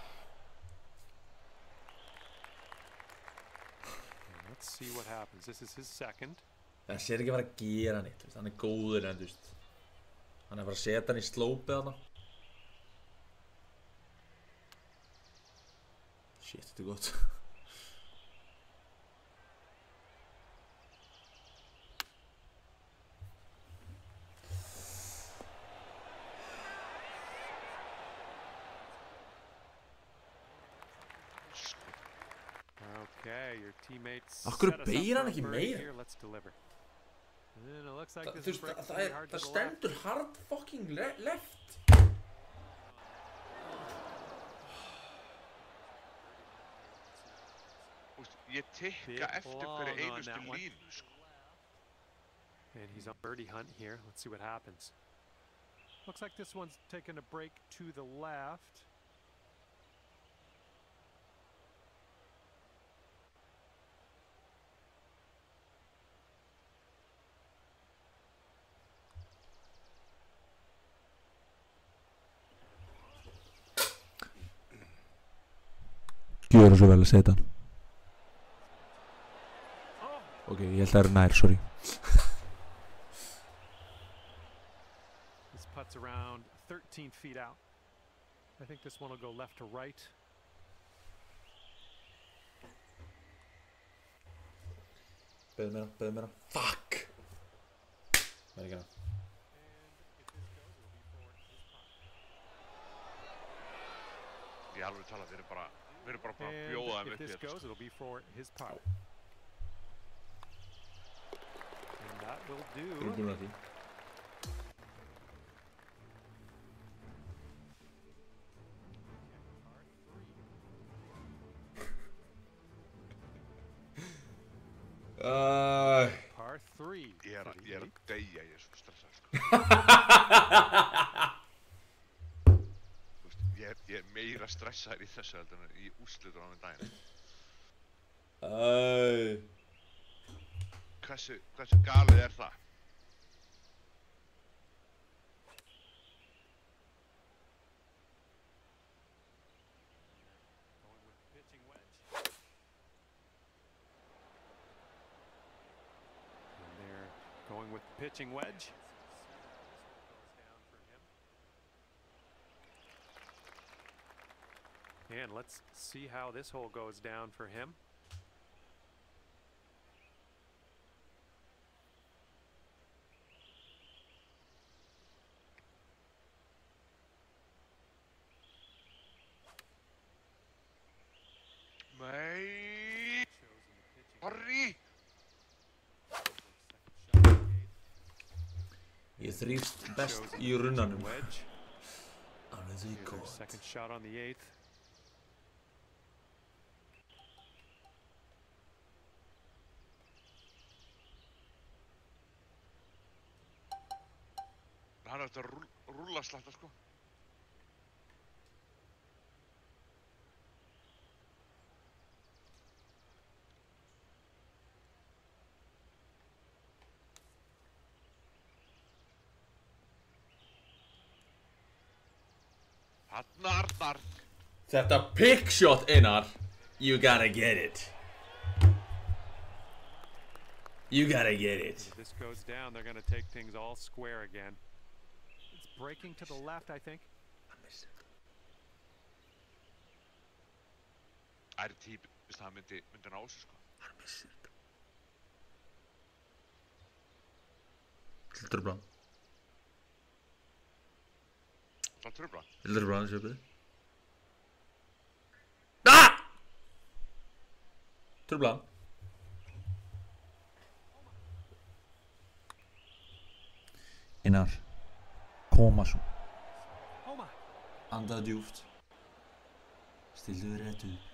Let's see what happens. This is his second. Það sér ekki að fara að gera neitt, veist. Hann er góður en þú veist. Hann er að fara að setja hann í slópið þarna. Shit, þetta er gott. Okay, your teammates. Af hverju set us up beygir hann for a ekki birdie meira? here. Let's deliver. And it looks like Þú this veist, break is það pretty hard to the left. stendur hard fucking left. Þú veist, ég tikka Big eftir long hverju on einustu that one. línu, sko. And he's on birdie hunt here. Let's see what happens. Looks like this one's taking a break to the left. Gjöra svo vel að setja hann. Ok, ég held að það er nær, sorry. This putt's around 13 feet out. I think this one will go left to right. Beðið meira. Fuck! Verði ekki hana. Ég alveg tala, við erum bara búin að bjóða And þeim if upp í this þetta, goes, sko. it'll be for his putt. And that will Þú erum do. búin að því. Par 3. Ég er for að the eighth. deyja, ég er svo stressað, sko. Þú veist, ég er meira stressaður í þessu heldur en í úrslitunum á daginn. Hversu galið er það? Going with the pitching wedge. And they're going with the pitching wedge. Goes down for him. And let's see how this hole goes down for him. Nei! Harry! Ég þrýfst best í runnanum. Wedge. Alveg því Here's our gott. second shot on the 8th. Hann er eftir að rúlla slatta sko. Þarna Arnar. Þetta pick shot, Einar. You gotta get it. You gotta get it. If this goes down, they're going to take things all square again. It's breaking to the left, I think. Æri típist að hann myndi ná þessu sko. Hann missir þetta. Tröfla. Það er tröfla. Tröfla, sjöfið. Ah! Tröfla. Einar. Koma svo. Oh my. Andaðu djúpt. Stildu þér rétt upp.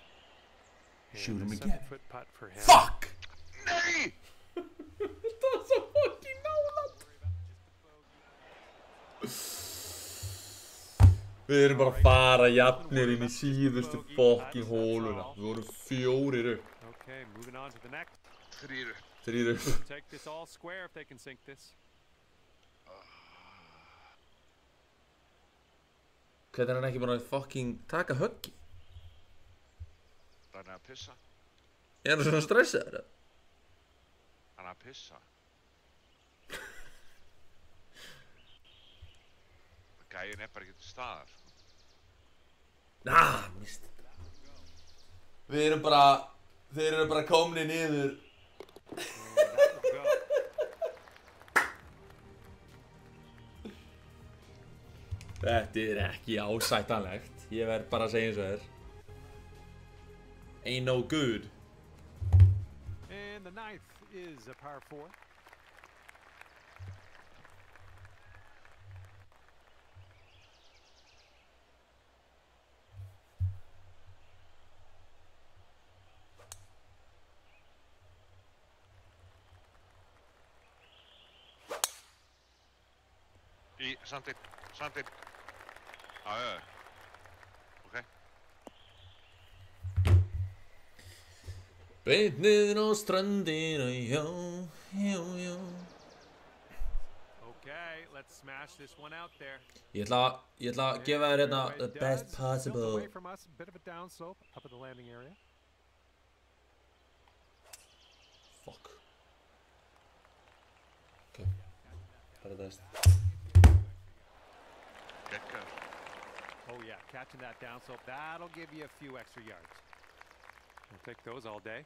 And Shoot him a again. 7-foot putt for him. Fuck! Nei! Það var svo fucking nálægt. Við erum bara að fara jafnir inn í síðustu fucking hóluna. Við vorum 4 upp. Okay, moving on to the next. 3 upp. 3 upp. Take this all square if they can sink this. Hvernig er hann ekki búinn að fucking taka höggi? Hann er að pissa. Er hann svona stressaður? Hann er að pissa. Gæin er bara ekki til staðar sko. Mist þetta. Við erum bara, þeir eru bara komni niður. Go. Þetta er ekki ásættanlegt. Ég verð bara að segja eins og þér. Ain't no good. And the 9th is a par 4. Í sandinn. Sandinn. Já. Ok. Beint niður á strandina, já, já, já. Okay, let's smash this one out there. Ég ætla að gefa þér hérna the Fairway best does tilt possible. away from us, a bit of a downslope up at the landing area. Fuck. Ok. Það er best. Gekkaður. Oh yeah, catching that downslope, that'll give you a few extra yards. We'll take those all day.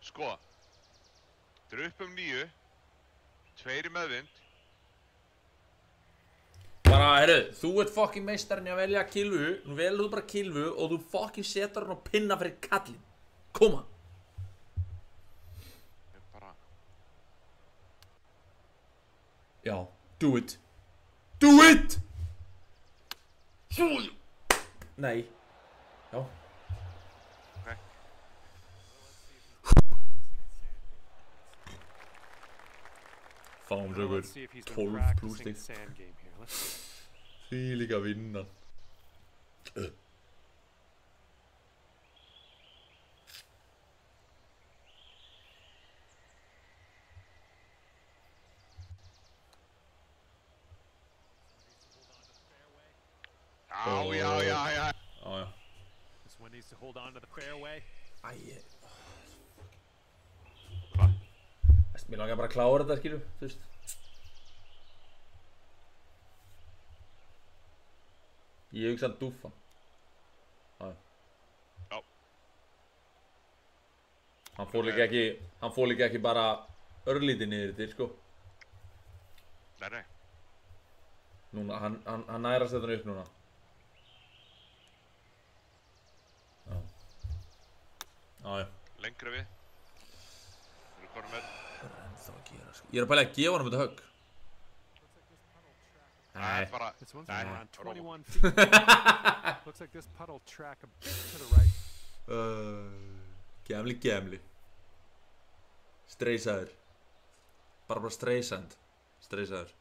Sko. Þetta er upp 9. 2 í meðvind. Bara, heyrðu, þú ert fucking meistarinn í að velja kilvu. Nú velur þú bara kilvu og þú fucking setur hann á pinna fyrir kallinn. Koma. Ég bara... Já, do it. Do it! Nei. Já. Ok. Fáum Well, rögur. let's see if he's been 12 practicing plusstig. the sand game here. Let's see. Því líka vinnan. Já, já, já, já. Já, já. This one needs to hold on to the fairway. Æ, Mér langar bara að klára þetta, skilju, þú veist. Ég hugsa að dúfa. Já. Já. Hann fór líka ekki bara örlítið niður til, sko. Nei. Núna, hann nærast þetta upp núna. Já. Já. Lengra við. Þú eru konum með. Hvað er ennþá að gera, sko? Ég er að pæla að gefa honum þetta högg. Það er bara... This one's Nei, around róbot. 21 feet. Looks like this putt'll track a bit to the right. Gemli. Streysaður. Bara streysand. Streysaður.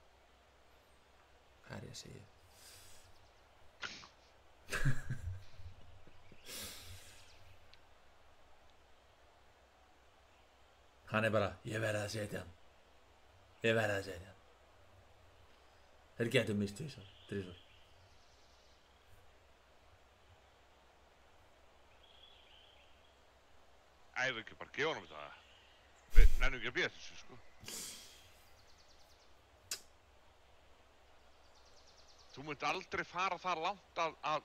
Hvað er ég að segja? Hann er bara, ég verði að setja hann. Þeir getur mist tvisvar. Æ, við ekki bara gefa honum þetta. Við nennum ekki að bíða þessu, sko. Þú munt aldrei fara það langt að...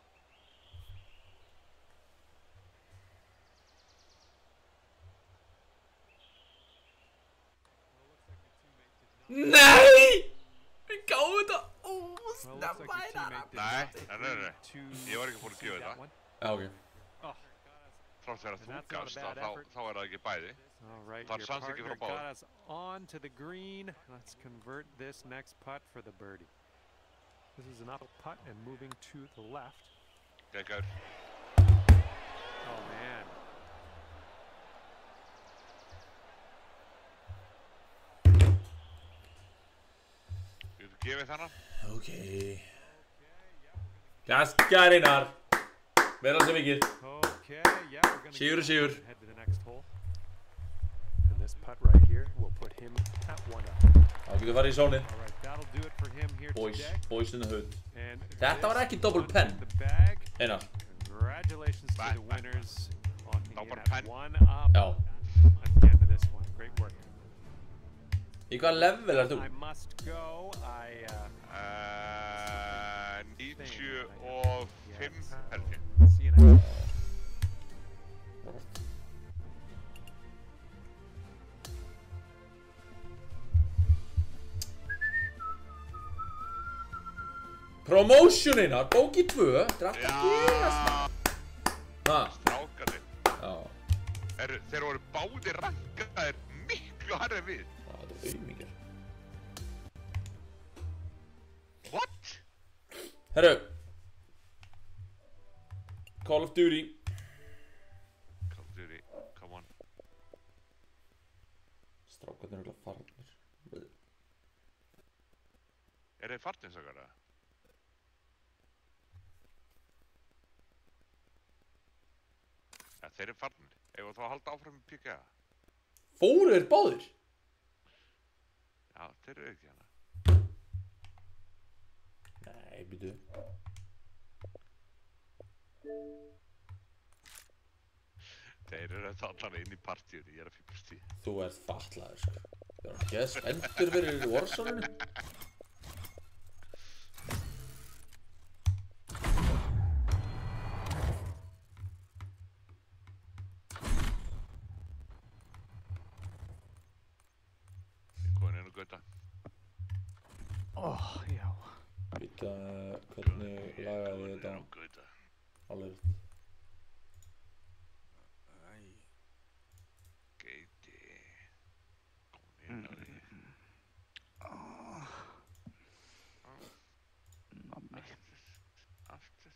Nei! Við gáum þetta Well, looks like your teammate did Nei, not nei. agree to Ég var ekki búinn að gefa see that þetta. one. Já, ok. Þrátt þegar And þú that's not a gafst bad það, effort. þá er það ekki bæði. All right, Þar your sans ekki partner frá báðum. got us on to the green. Let's convert this next putt for the birdie. This is an up putt and moving to the left. Gekkaður. Oh man. Við getum gefið þennan. Ok. Gaskarinnar. Verða sem vikið. Okay, yeah, we're gonna Sigur, go sigur. head to the next hole. And this putt right here will put him at 1 up. Þá getur farið í sónið. All right, that'll do it for him here today. Boys in the hood. And Þetta var this ekki double one pen. in the bag. Einar. Congratulations to Bye, the bye, winners on being Double at pen. 1 up Já. at the end of this one. Great work. Í hvaða level er þú? I must go. 95 held ég. See you next. Promotionina, bóki 2. Þetta er alltaf að gerast. Já, Ha? strákarnir. Já. Þeir voru báðir rankaðir miklu hærri en við. Já, þetta er auðmíkjar. What? Herru. Call of Duty. Call of Duty, come on. Strákarnir eru örugglega farnir. Er þeir farninsakar eða? Ja, þeir eru farnir. Ef þá að halda áfram með píka. Fóru þeir báðir? Já, þeir eru ekki hana. Nei, býtu. Þeir eru allan inn í partíunni, ég er að fýblast í. Þú ert fatlaður, sko. Ég var ekki að spenntur fyrir Warzone-inu. Ég er komin inn á göta. Já. Býta, hvernig lagaði Komin þetta inn á göta. alveg? Æ, Geiti. Komin inn á því. Nammi. Aftur.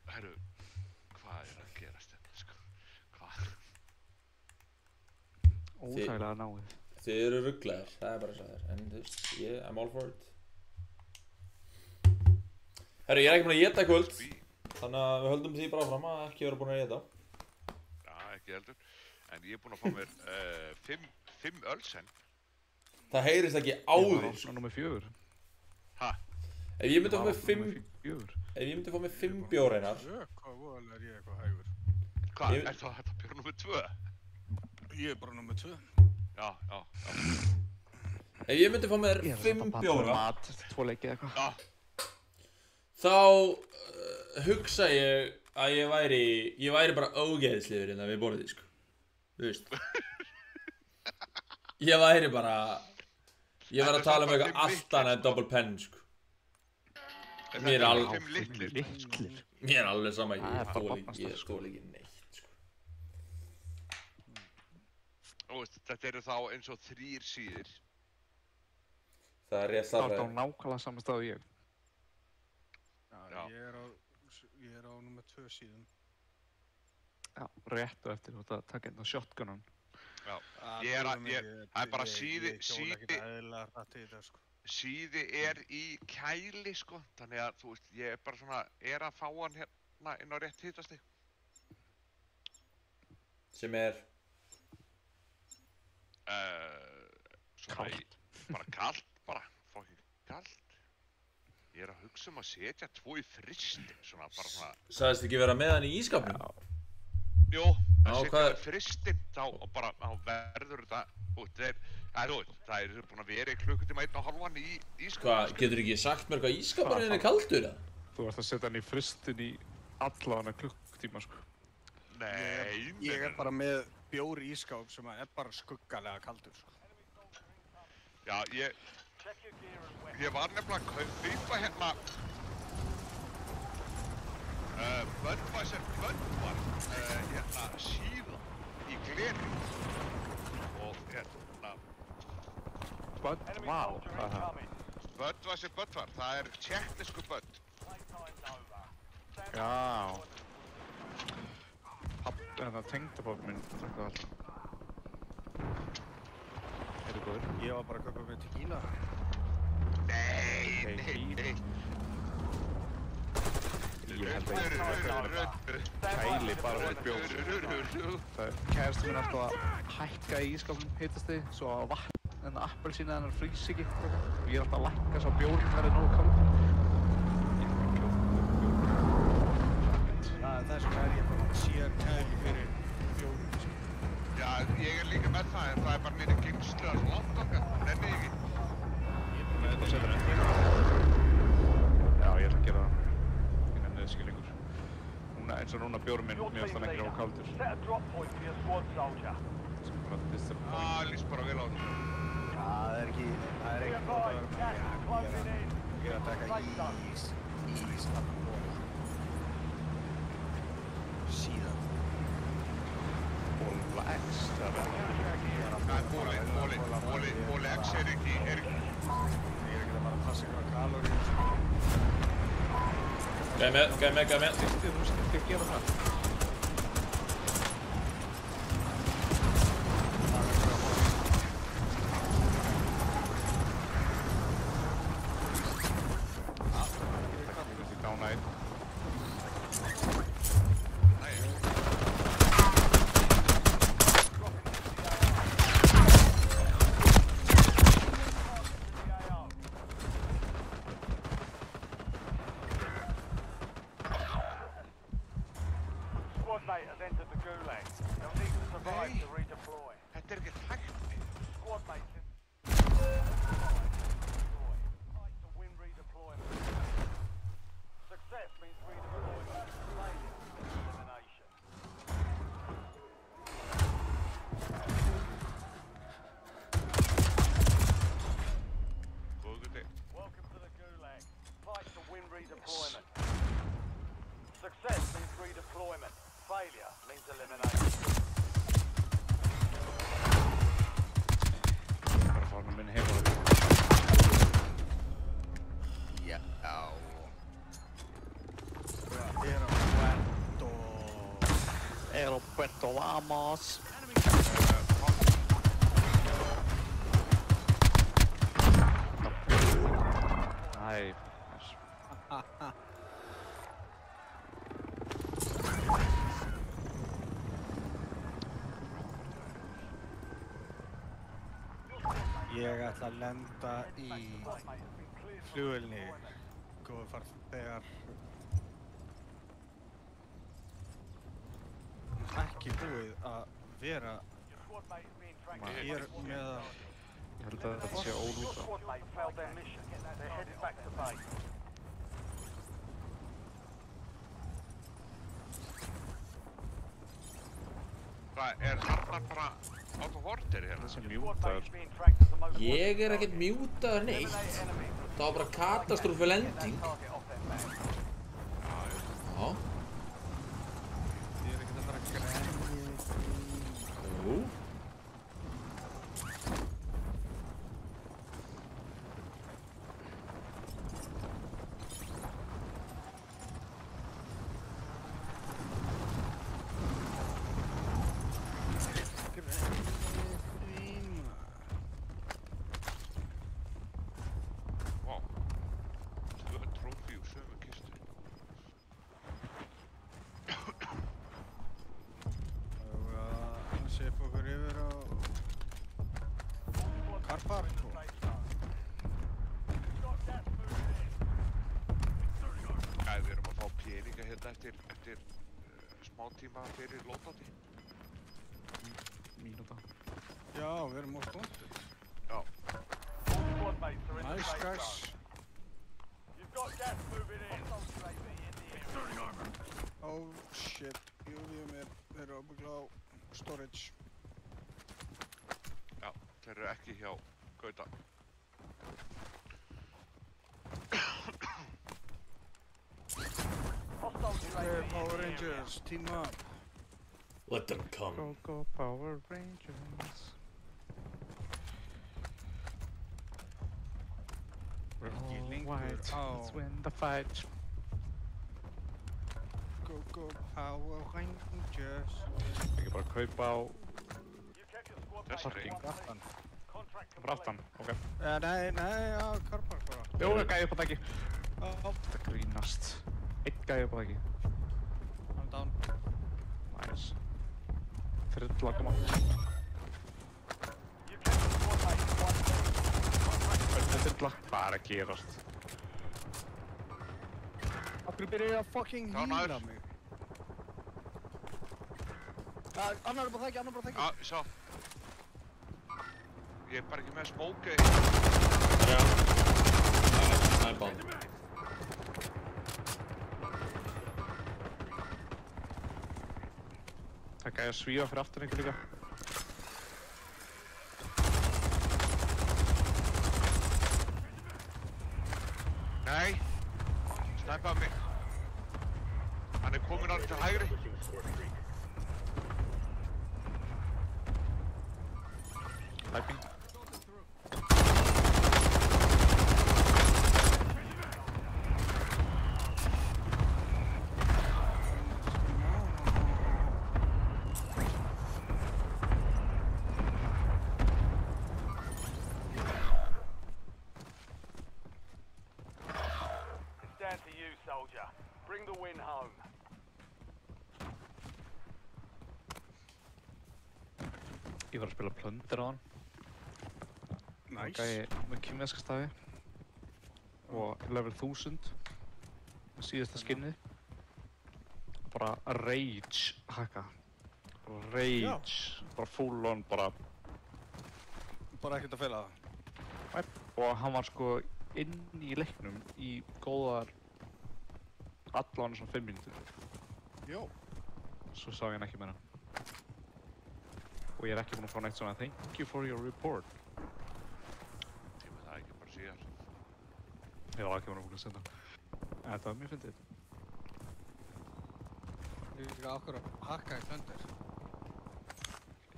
Herru, hvað er að gerast þetta, sko? Hvað? Óþægilega náið. Þið eru rugglaðir, það er bara svo þér. En þú veist, I'm all for it. Herru, ég er ekki búinn að éta í kvöld. Því. Þannig að við höldum því bara fram að ekki vera búin að éta. Já, ekki heldur. En ég er búinn að fá mér 5 ölsen. Það heyrist ekki á Ég var þér. á nummer 4. Ha? Ef ég myndi að fá mig 5 4. Ef ég myndi að fá mig 5 bjóreinar. hvað voðalega er ég eitthvað hægur. Hvað? Ég- Er það þetta björn nummer 2? Ég er bara nummer 2. Já, já, já. Ef ég myndi fá mér Ég er 5 samt að panta bjóra, mat eftir 2 leiki eða eitthvað. Já, þá hugsa ég að ég væri bara ógeðsliður innan við borðið, sko. Þú veist. Ég væri að tala um eitthvað allt annað en double pen, sko. Mér er alveg- 5 litlir. Litlir. Mér er alveg sama, Það er bara ég þoli barnastar, sko. ekki neitt, sko. Þú veist, þetta eru þá eins og 3 síður. Það er rétt Það er starfið. á nákvæmlega saman stað og ég. Já. Ég er á nummer 2 síðum. Já, rétt og eftir þú ert að taka inn á shotgunan. Já. Það Ég er að- trúðu mér, það er bara ég síði- hjóla ekkert eðlilega hratt í þetta, sko. Síði er í kæli, sko. Þannig að, þú veist, ég er bara svona, er að fá hann hérna inn á rétt hitastig. Sem er, Svona bara kalt, bara fucking kalt. Ég er að hugsa að setja 2 í fristin, svona, bara svona. sagðist ekki vera með hann í ískapnum? Jú, Já, að setja hvað- það í fristinn, þá verður þetta, þú veist, það er búin að vera í klukkutíma 1,5 í ískapnum. Hvað, getur ekki sagt mér hvað ískaparinn er kaldur, eða? Þú ert að setja hann í fristin í allavega klukkutíma, sko. Nei, Ég er bara með bjór í ískáp sem er bara skuggalega kaldur, sko. Já, ég var nefnilega að kaupa hérna Budweiser Budvar hérna síðan í gleri og hérna Vá, hvað er það? Budweiser Budvar, það er tékknesku Bud. Já. Tengdapabbi minn drakk það alltaf. Eru góður? Ég var bara að kaupa með tequila. Nei. Ég held að ég kæli bara fyrir bjór. Kærasti minn er alltaf að hækka í ískapnum hitastigi svo að vatn en appelsína hennar frýs ekki. Og ég er alltaf að lækka svo að bjórinn verði nógu kald. Þess vegna er ég bara sér kæli fyrir bjór. Já, ég er líka með það, en það er bara minni geymslu að langt okkar, nenni ég ekki. Ég er bara með þetta setja sér. Já, ég ætla að gera það. Ég nenni þess ekki lengur. Eins og núna bjórinn minn, mér finnst hann ekki nógu kaldur. Sem bara disappoint. Lýst bara vel á þetta. Það er ekki gott að vera með. Ég er að taka ís af bóla. Síðan. Bóla X, það er Það er Bóli X er ekki. Ég er ekki að fara að passa ykkur á kaloríum. Gæði með. Þú skilti að gera það. Þetta er ekki hægt. Góðu þig. Success means redeployment. Failure means elimination. Bara fara minn heim og það. Já. Roberto Lamas. Æ, Ég ætla að lenda í flugvélni. Góðu farþegar. Ekki búið að vera squad mate is being tracked. Nei. Ég með að... Ég held að þetta sé Your ólúta. squad mate failed their mission. They're headed back to base. Hvað, Arnar bara out of order hérna? Þessi Squad mjútaður. mate is being tracked as the most Ég ekkert mjútaður neitt. eliminate enemy. Það var bara katastrófu lending. Target off their map. Já. Ég ekkert að fara að grenja. Jú. Vá. 2 trófí úr sömu kistu. Og að sepa okkur yfir á... Karpark og... Æ, við erum að fá peninga hérna eftir smá tíma fyrir lótátti. Mínúta. Já, við erum á stundu. Já. Squad mates are in the Nice, safe guys. zone. You've got gas moving in. UAV in the area. Oh, shit. Jú, við erum ábyggla á storage. Já, þeir eru ekki hjá Gauta. Hostile UAV in Power the area. Rangers, team up. Let them come. Go, go, Power Rangers. We're Ekki all lengur white, á- let's win the fight. Go, go, Power Rangers. Ekki bara kaupa á You kept your squad That's mate okay. in one Aftan. piece. Contract bara aftan, ok. Nei, á Karpark bara. Jó, gæði upp á dæki. Á, Þetta grínast. Einn gæði upp á dæki. I'm down. Nice. Þyrla, koma. You kept your squad mate in one piece. Önnur þyrla. Hvað er að gerast? Akkur byrjaði að fucking Já, hýla nice. mig. Annar er bara þekki, annar er bara þekki. Já, sjá. Ég er bara ekki með smókið. Já. Snæpan. Það gæði að svífa fyrir aftur einhver líka. Nei. Snæpaði mig. Hann er kominn alveg til hægri. Typing. It's down to you, soldier. Bring the win home. Ég var að spila Plunder á hann. Nice. Gæði með kínverska stafi. Og level 1000. Með síðasta skinnið. Bara rage hacka. Bara rage. Bara full on, bara. Bara ekkert að fela það. Og hann var sko inn í leiknum í góðar allan svona 5 mínútur. Jó. Svo sá ég hann ekki meira. Og ég er ekki búinn að fá neitt svona thank you for your report. Ég með það ekki bara síðar. Ég var ekki búinn að senda. En þetta var mjög fyndið. Ég er líka okkur að hakka í Thunder.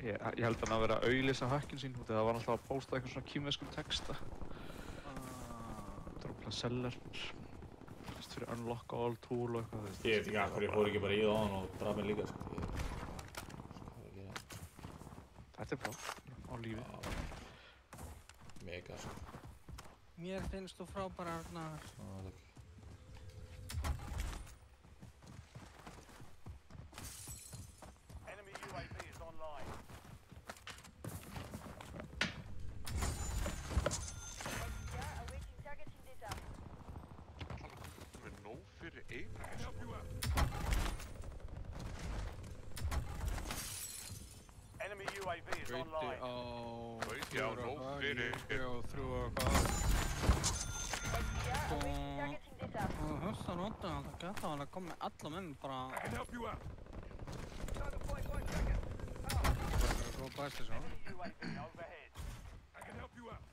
Ég held hann að vera að auglýsa hakkin sín út af það var alltaf að pósta eitthvað svona kínverskum texta. Dropla seller. Fyrst fyrir unlock all tool og eitthvað. Ég veit ekki af hverju ég fór ekki bara í það á hann og draf mig líka, sko. Þetta er bra. Á lífi. Mega, sko. Mér finnst þú frábæra, Arnar. Takk. Enemy UAV is online. Awaiting targeting data. Með nóg fyrir einu. Enemy UAV is Gauti á... Gauti á nóg fyrir. 9 og 3 og eitthvað. Yeah, awaiting targeting data. Og höfsta nóttu hann það geta hann að koma með alla menn bara... I can help you out. Bara góð bæsti svo. Enemy UAV overhead. I can help you out.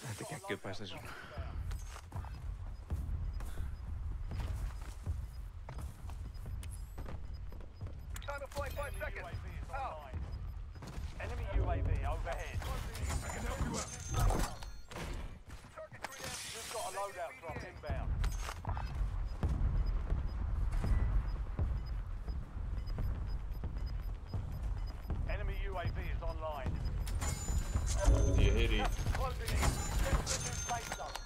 Þetta geggjuð bæstation. Enemy UAV overhead. I can help you out. Just got a loadout drop inbound. Enemy UAV is online. Ég heyri í... Closing in. Get to the new safe zone.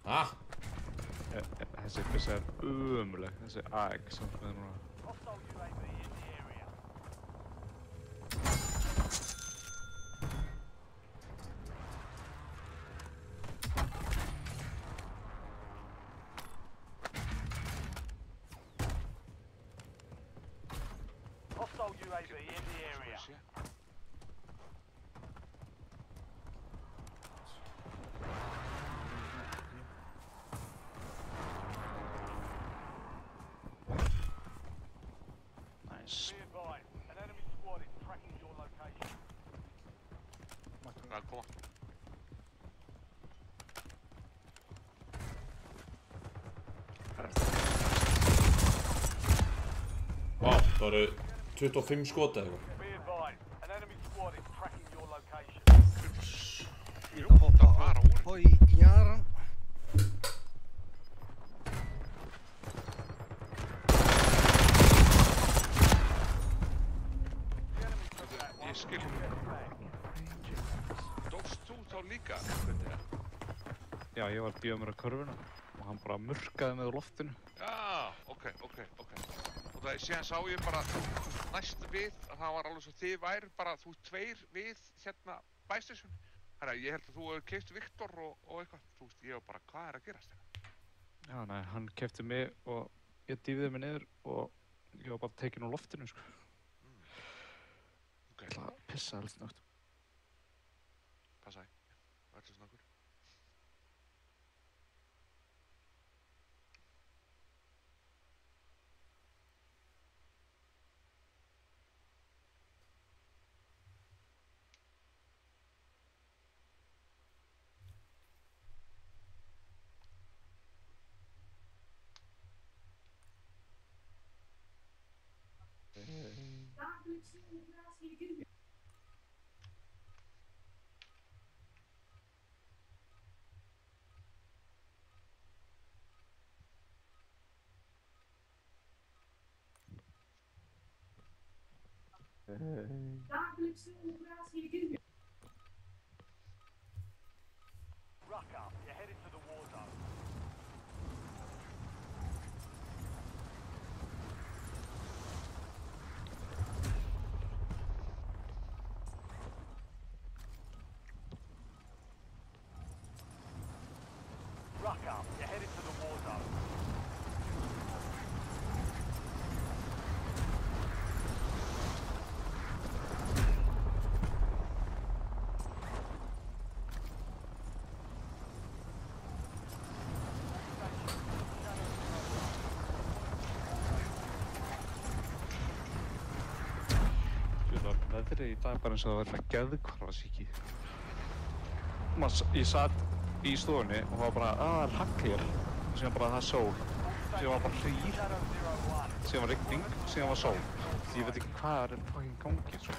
Ah! Þessi byssa er ömuleg, þessi AX sem við núna. Hostile UAV in the area. Hostile UAV in the area. Sé. Nice. Be advised, an enemy squad is tracking your location. Það er að koma. Vá, það eru 25 skot eða eitthvað. Be advised, an enemy squad is tracking your location. Ég ætla að hoppa fara úr. upp í jaran. Ég skil. Dóst þú þá líka? Hvernig er? Já, ég var að bíða mér að körfuna og hann bara murkaði með úr loftinu. Já, ok. Og það síðan sá ég bara næst við að það var alveg svo þið væri bara þú tveir við hérna bæstation. Þannig að ég held að þú hefur keypt Viktor og eitthvað. Þú veist, ég var bara, hvað er að gerast hérna? Já, nei, hann keypti mig og ég dýfði mig niður og ég var bara tekinn úr loftinu, sko. Ok, Ég ætla að pissa alls nátt. passaði. Verður snakkur. Ruck up, you're headed to the war zone. Ruck up, you're headed to the war zone. Veðrið í dag bara eins og það var með geðhvarfasýki. Ég satt í stofunni og var bara, það er hagl hér. Síðan bara, það er sól. Síðan var bara hlýr. Síðan var rigning, síðan var sól. Ég veit ekki hvað er fucking gangi, sko.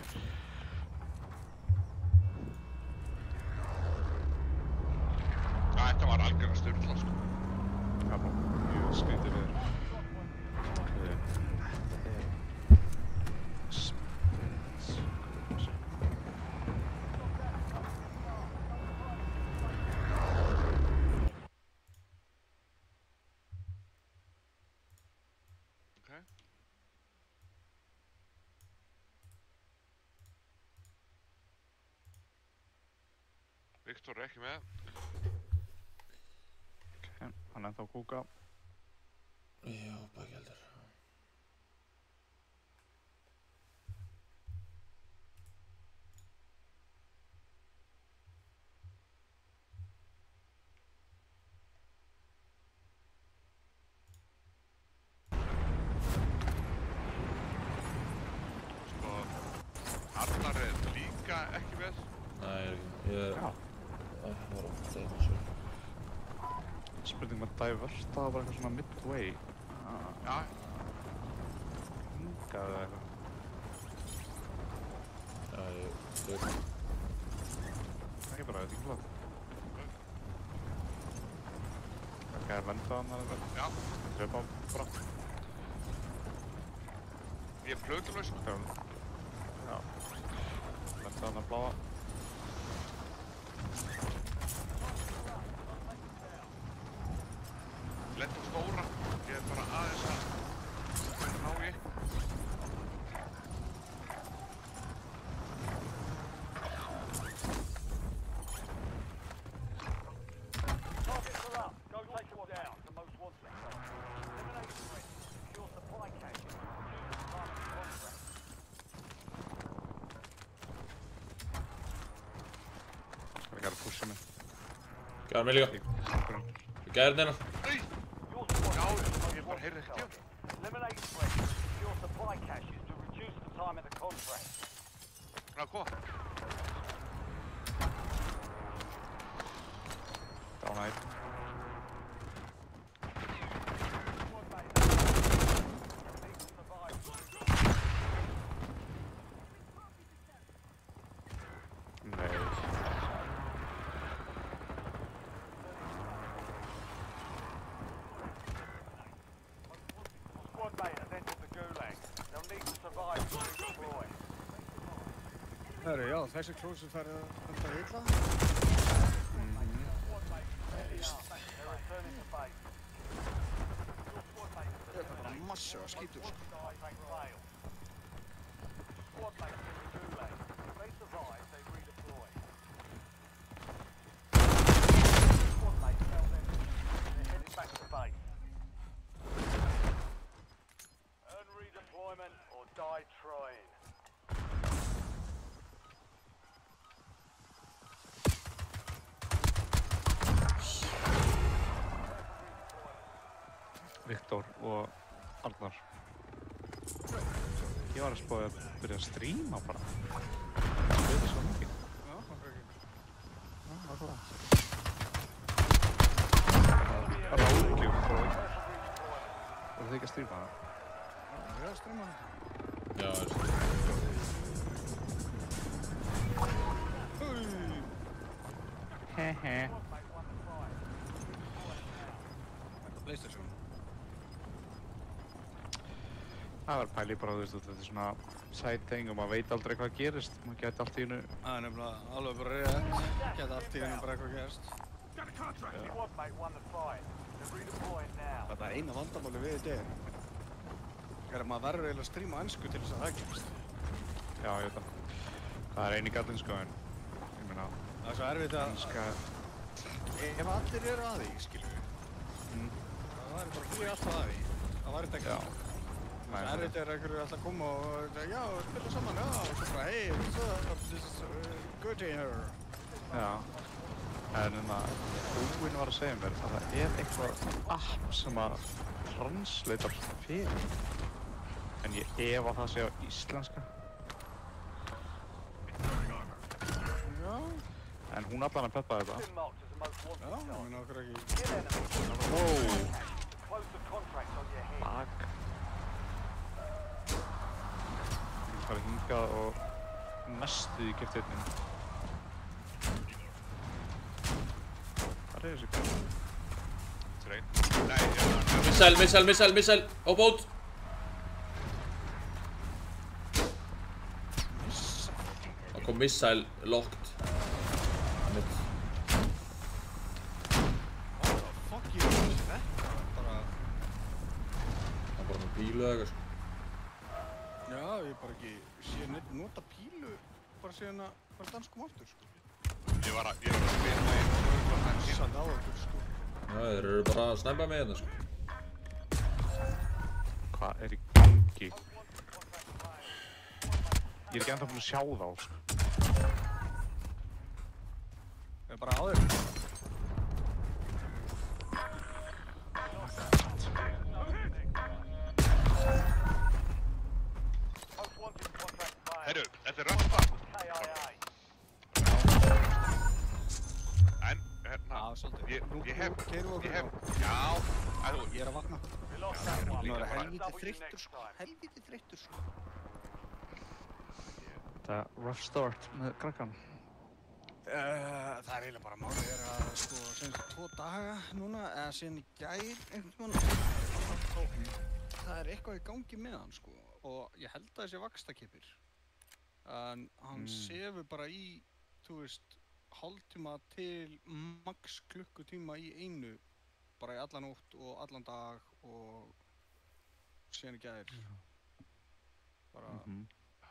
Þetta var algjörlega sturla, sko. Það var mjög skrítið veður. Ok. Viktor er ekki með. Hann er ennþá að kúka. Já, bakkeldur. líka ekki vel. Nei, ég Já. Það var að segja þessu. Spurning með divert, það var bara eitthvað svona midway. Já, Hingað eða eitthvað. Já, ég Ekki bara, þetta er ekki flott. Ok, er lenda hann eða eitthvað? já. Drepa bara. Ég er plötulaus. Já. Lenda hann að bláa. Lendum stóra. Ég er bara aðeins að ná í. Targets are up. Go take them down. The most wanted. Eliminate threat. Secure supply caches. Reduce the time of the contract. I gotta push him in. Gæði mig líka. Ég gæði hérna. Nei! Your squad Já, is the most ég bara heyrði wanted ekki. target. Eliminate threat. Secure supply caches to reduce the time of the contract. Ná, hvað? Down eight. Squad mate. You need to survive. Nei. Squad mate has entered the gulag. They'll need to survive to redeploy. Herru, já, þessi klósið færði þetta illa. They're returning to base. Your squad mate has Þetta er bara massu að skýtu, sko. contract failed. Squad mates in the gulag. If they survive, they redeploy. Squad mates fell their mission. They're headed back to base. Earn redeployment or die trying. Viktor og Arnar. Ég var að spá að byrja að stríma bara. Það er svo mikið. Já, okkur ekki. Já, akkurat. Ráðgjöf frá Viktor. Voru þið ekki að stríma það? Já, við erum að streyma þetta. Já, veist. Hehe. Þetta PlayStation. Það var pæli bara, þú veist, þetta er svona side thing og maður veit aldrei hvað gerist. Maður gæti allt í hennu. Það er nefnilega alveg bara rétt. Geta allt í henni bara eitthvað gerst. Squad mate won the fight. They're redeploying now. Þetta er eina vandamáli við þetta er að maður verður eiginlega að stríma ensku til þess að það gerst. Já, ég veit það. Það er eini gallinn sko, en ég meina, Það er svo erfitt að enska, ef allir eru að því, skiljum við. Það væri bara því alltaf að því. Það væri þetta já. ekki. Nei, Það er erfitt er einhverju alltaf að koma og já, spila saman, já, og svo bara, hey, what's up, this is good here. Já. En Búinn var að segja mér að það er eitthvað app sem að translatar fyrir. En ég efa það sé á íslenska. Já, En hún allan að peppa þetta. Been marked as the most já, wanted ég target. meina okkur ekki. Kill enemies. Wow. Close the contract on your head. Bak. Ég farið hingað og næstuð í keft einnig. Hvað er þessi gæð? Trein. Nei, ég Missile á bót. Það kom missile locked. Mitt. What the fuck, ég veit ekki þetta. Bara, Það var bara með bílu eða eitthvað sko. já, ég bara ekki sé nota pílu bara síðan að fara danskum aftur, sko. var að spila með einu Satt á okkur, sko. Já, þeir eru bara að snæpa með hérna sko. Hvað er í gangi? Ég er ekki ennþá búinn að sjá þá, sko. Ég er bara á þér. Most wanted contract failed. Herru, þetta er rampa. KIA. Nú Ég hef- keyrum við Ég okkur hef, þá. já, Ég er að vakna. We lost that one. Nú er bara- helviti Double you þreyttur next sko. time. Helviti þreyttur sko. Það er rough start með krakkan. Það er eiginlega bara málið er að sko sem 2 daga núna eða síðan í gær einhvern veginn það er eitthvað í gangi með hann sko og ég held að þessi vaxtakipir en hann sefur bara í þú veist hálftíma til max klukkutíma í einu bara í alla nótt og allan dag og síðan í gær bara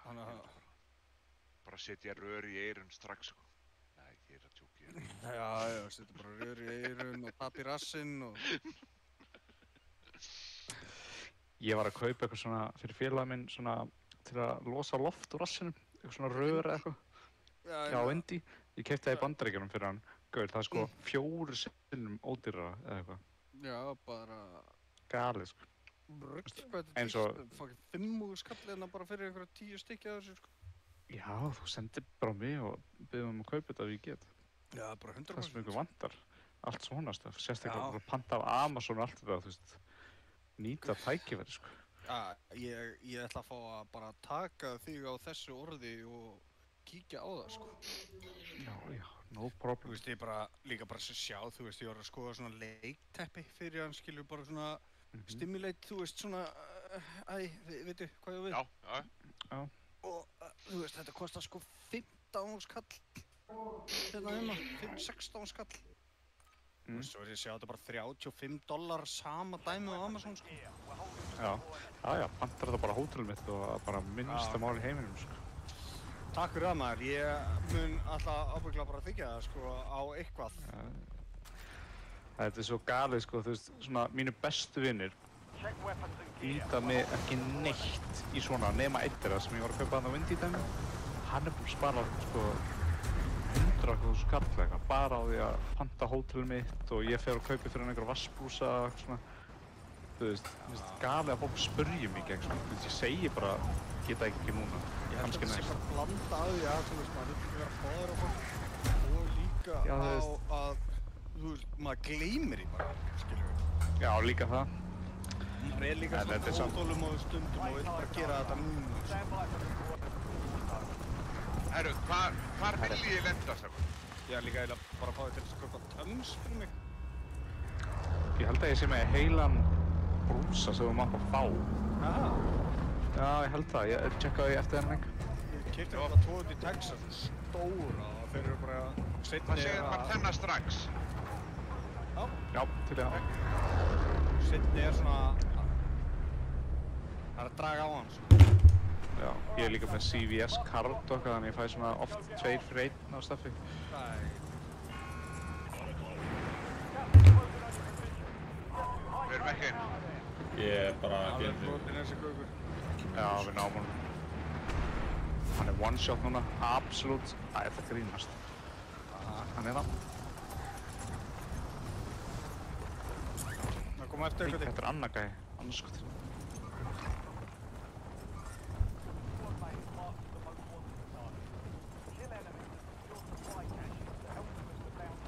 hann að bara setja rör í eyrun strax, sko. Nei, ég er að tjóki. já, setja bara rör í eyrun og tap í rassinn og Ég var að kaupa eitthvað svona fyrir félaginn minn svona til að losa loft úr rassinum, eitthvað svona rör eða eitthvað. Já, Indy. Ég keypti það í Bandaríkjunum fyrir hann. Gaur, það er sko 4 sinnum ódýrara eða eitthvað. já, bara Galið, sko. rugl hvað Eins þetta og- er fucking 5 skallina bara fyrir einhverja 10 stykki af þessu sko. Já, þú sendir bara á mig og byggðum að kaupa þetta ef ég get. Já, bara 100%. Það sem ykkur vantar. Allt svona stöf. Sérstaklega Já. bara panta af Amazon og allt þetta, þú veist. Nýta tækifæri, sko. Já, ég ætla að fá að bara taka þig á þessu orði og kíkja á það sko. Já, no Þú problem. veist, ég bara, líka bara sem sjá, þú veist, ég var að skoða svona leikteppi fyrir hann, skilur bara svona stimulate, þú veist, svona, veitu, hvað ég við? Já, já. Og, þú veist, þetta kostar sko 15 skall hérna heima, 16 skall. Þú veist, svo er ég að sjá þetta bara $35 sama dæmi á Amazon, sko. Já, pantar þetta bara á hótelið mitt og bara minnsta mál í heiminum, sko. Takk fyrir það maður, ég mun alltaf ábyggla bara að þykja það, sko, á eitthvað. Þetta er svo galið, sko, þú veist, svona mínu bestu vinnir Check weapons and gear. nýta mig ekki neitt í svona nema eitt þeirra sem ég var að kaupa þarna á Windy dæmi. Hann er búinn að spara, sko, 100.000 skall eitthvað, bara á því að panta hótelið mitt og ég fer og kaupi fyrir hann einhverja vassbrúsa, svona. Þú veist, mér finnst galið að fólk spurji mig gegn svona. Þú veist, ég segi bara, geta ekki núna, Ég held að kannski þetta sé næst. bara blanda af því að, þú veist, maður þurfi ekki vera að fóðra á fólk og líka Já, þú á veist. að, þú veist, maður gleymir því bara, skilur við. Já, líka það. Maður er líka En þetta er svona samt- óþólum á stundum og vil bara gera þetta núna, sko. Stand by for the Herru, hvar vil ég lenda, sagði? Ég er líka eiginlega bara að fá því til þess að kaupa Tums fyrir mig. Ég held að ég sé með heilan brúsa sem þú mátt að fá. Aha. Já, ég held það. Ég tjekkaði eftir þennan einhver. Ég keypti þetta 2 út í Texas, stóra, og þeir eru bara Það seinni segir bara þennan strax. Já, til í það. Seinni er svona, það er að draga á hann, sko. Já, ég er líka með CVS card og eitthvað, þannig ég fæ svona oft 2 fyrir 1 á staffi. Við erum ekki inn. Ég er bara Alveg gefið brotin þessi gaukur. Já, við náum honum. Hann er one shot núna, absolutt. Æ, þetta grínast. Hann er það. Það kom eftir eitthvað Þetta er annar gæi, annars sko til.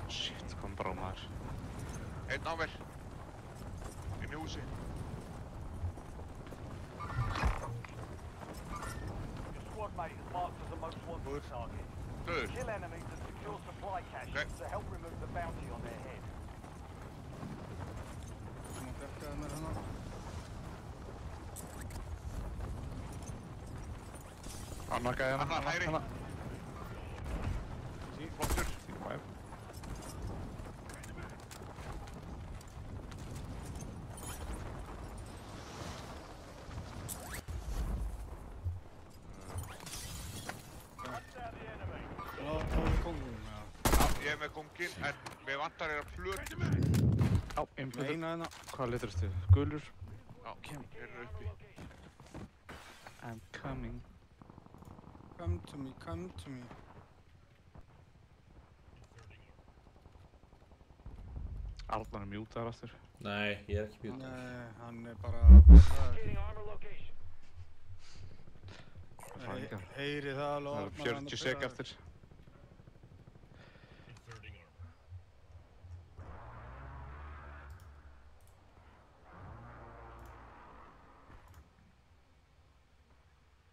Shit, kom bara á maður. Einn á mér. Inn í húsi. Your squad mate is marked as the most wanted target. Döður. Kill enemies and secure supply caches to help remove the bounty on their head. Má bjargaði mér hana. Annar gæi hérna. Annar hægri. Hérna. Flottur. Five. Látum kongum, já. Já, ég er með konginn, en mér vantar að plötum. Já, einflutur. Eina hérna. Hvað litur stu? Gulur. Já, þeir eru uppi. I'm coming. Come to me, come to me. Arnar er mjútaður aftur. Nei, ég er ekki bjútt. Nei, hann er bara... Getting armor location. Það er líka. Heyri það alveg. Það eru 40 sek eftir.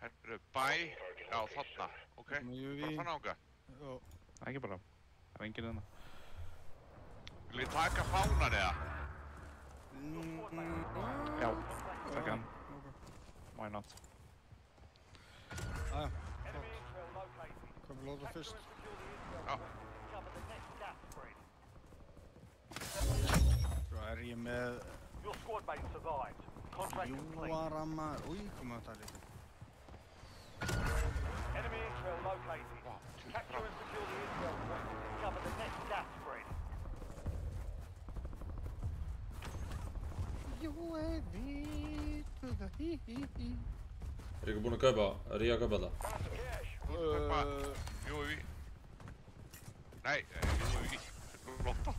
Herru, bæ. Já, þarna. Ok, Með UAV. bara fann ánga. Já. Ekki bara. Það er enginn hérna. Vil ég taka fánan eða? Já, takk hann. Ok. Why not? Aja, Enemy intel located. hvað við lóta fyrst? Já. Cover the next gas spread. Svo ég með Your squad mate survived. Contract complete. Júaramma. Új, komum þetta lítið. Enemy intel located. Vá, Capture and secure the intel point. Cover the next gas spread. UAV to the hee-hee-hee. Er ekki búinn að kaupa? Er ég að kaupa þetta? Kaupa UAV. Nei, UAV. Lotta.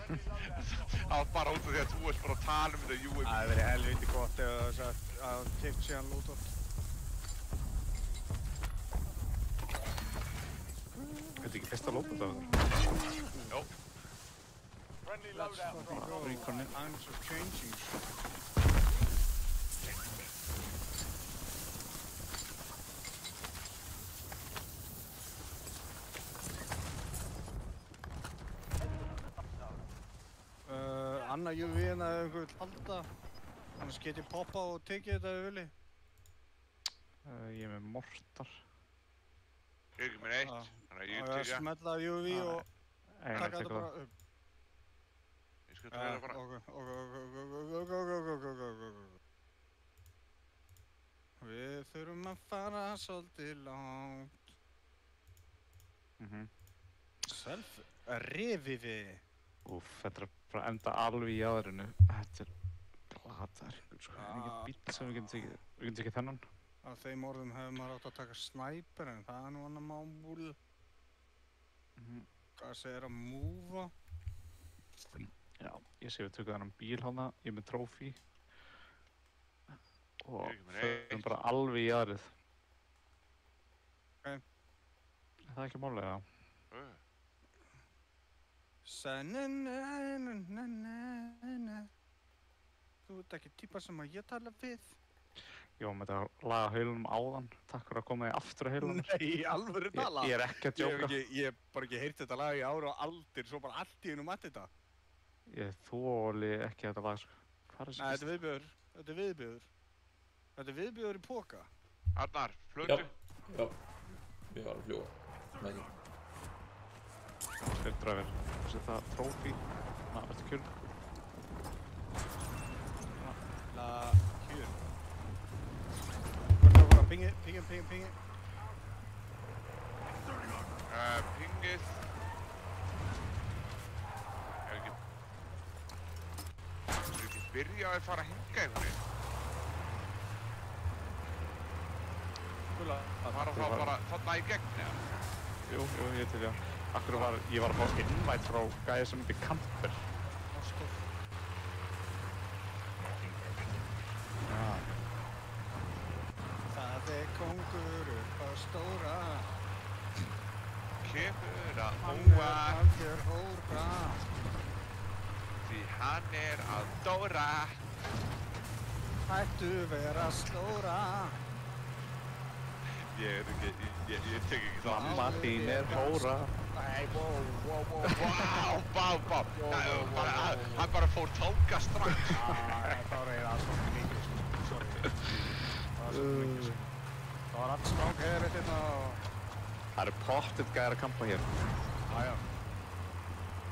Það var bara út af því að þú veist bara að tala um þetta UAV. Það hefði verið helviti gott ef það sagt að keypt síðan lútot. Þetta ekki fyrsta lóput af það? Jó. Friendly Let's loadout fucking drop. go. Reconin. Times are changing. Anna UAV en að einhver vill halda. Annars get ég poppa og tekið þetta ef þið vilji. Ég er með mortar. Ég er ekki með neitt. Þannig að ég Á ég að tekja. smella UAV og Nei, taka tekur þetta bara það. upp. Ég skal taka það bara. Ok. Við þurfum að fara svolítið langt. Self revivi. Úff, þetta er bara að enda alveg í aðrinu. Þetta er glataður, sko. Það er ekki bíl sem við getum tekið. Við getum tekið þennan. Á þeim orðum hefur maður átt að taka snæper en það er nú annar mál. Hvað segir að múfa? Já, ég sé við tökum þennan bíl hana. Ég er með trófí. Og Ég er ekki með förum bara alveg í aðrið. Ok. Er það ekki málega? Sa-na-na-na-na-na. Þú ert ekki típa sem að ég tala við. Ég var með þetta að laga haulunum áðan. Takk fyrir að koma þig aftur á haulunum. Nei, í alvöru tala. Ég er ekki að Ég hef djóka. bara ekki heyrt þetta lag í ára og aldir, svo bara allt í einu mætti þetta. Ég þoli ekki þetta lag, sko. Hvað er Nei, þessi þetta er viðbjöður. Þetta er viðbjöður. Þetta er viðbjöður í póka. Arnar, Já. flötu. Já. Ég var að fljúga. Með því. Styrndræfir. Setja trófí. Ná, ertu kjörn? La kjör. Hvað var pingið? Pingið. Pingið. Ég ekki byrja að fara að hinga einhvern veginn. Gula. Fara þá bara þarna í gegn, eða? Jú, ég til já. Ég var að fá invite frá gæði sem heitir Camper. Já. Það er kongur upp á stóra. Kemur að Hann er óa algjör hóra. því hann er að dóra. Hættu vera stóra. Ég tek ekki það. Mamma þín er hóra. Nei, wow. Vá. Hann bara fór tóka strax. Það var eiginlega svo mikið, sko. Sorry. Það var svo mikið, sko. Það var allt strák heiðrið hérna og... Það eru pottet gæðir að kampa hér. Aja.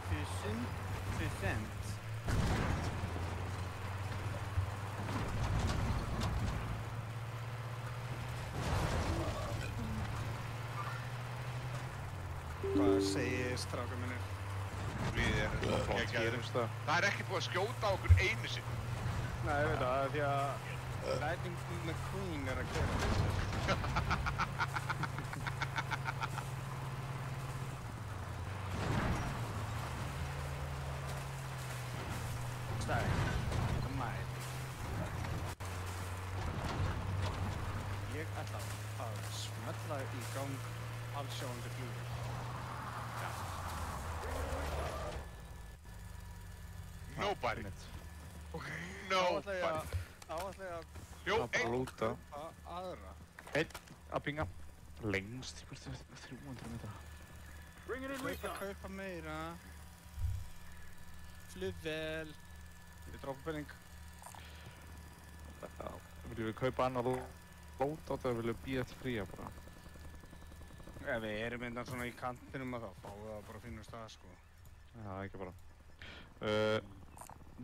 1000%. Hvað segir strákar minnir? Við erum Flott geggjaðir. gerumst það. Það er ekki búið að skjóta á okkur einu sinni. Nei, ég veit það, því að Lightning McQueen er að gera þetta. Stæk, mæl. Ég ætla að smella í gang allsjáandi flugvél. Nobody. Ok. Nobody. Þá ætla ég að Jú, Það er bara að lúta. kaupa aðra. Einn að pinga. Lengst í burtu 300 metra. Kaupa meira. Flugvél. Ég drópa penning. Viljum við kaupa annar loadout eða viljum við bíða til fría bara? Ef við erum innan svona í kantinum að þá fáum við það bara að finna stað sko. Já, ekki bara.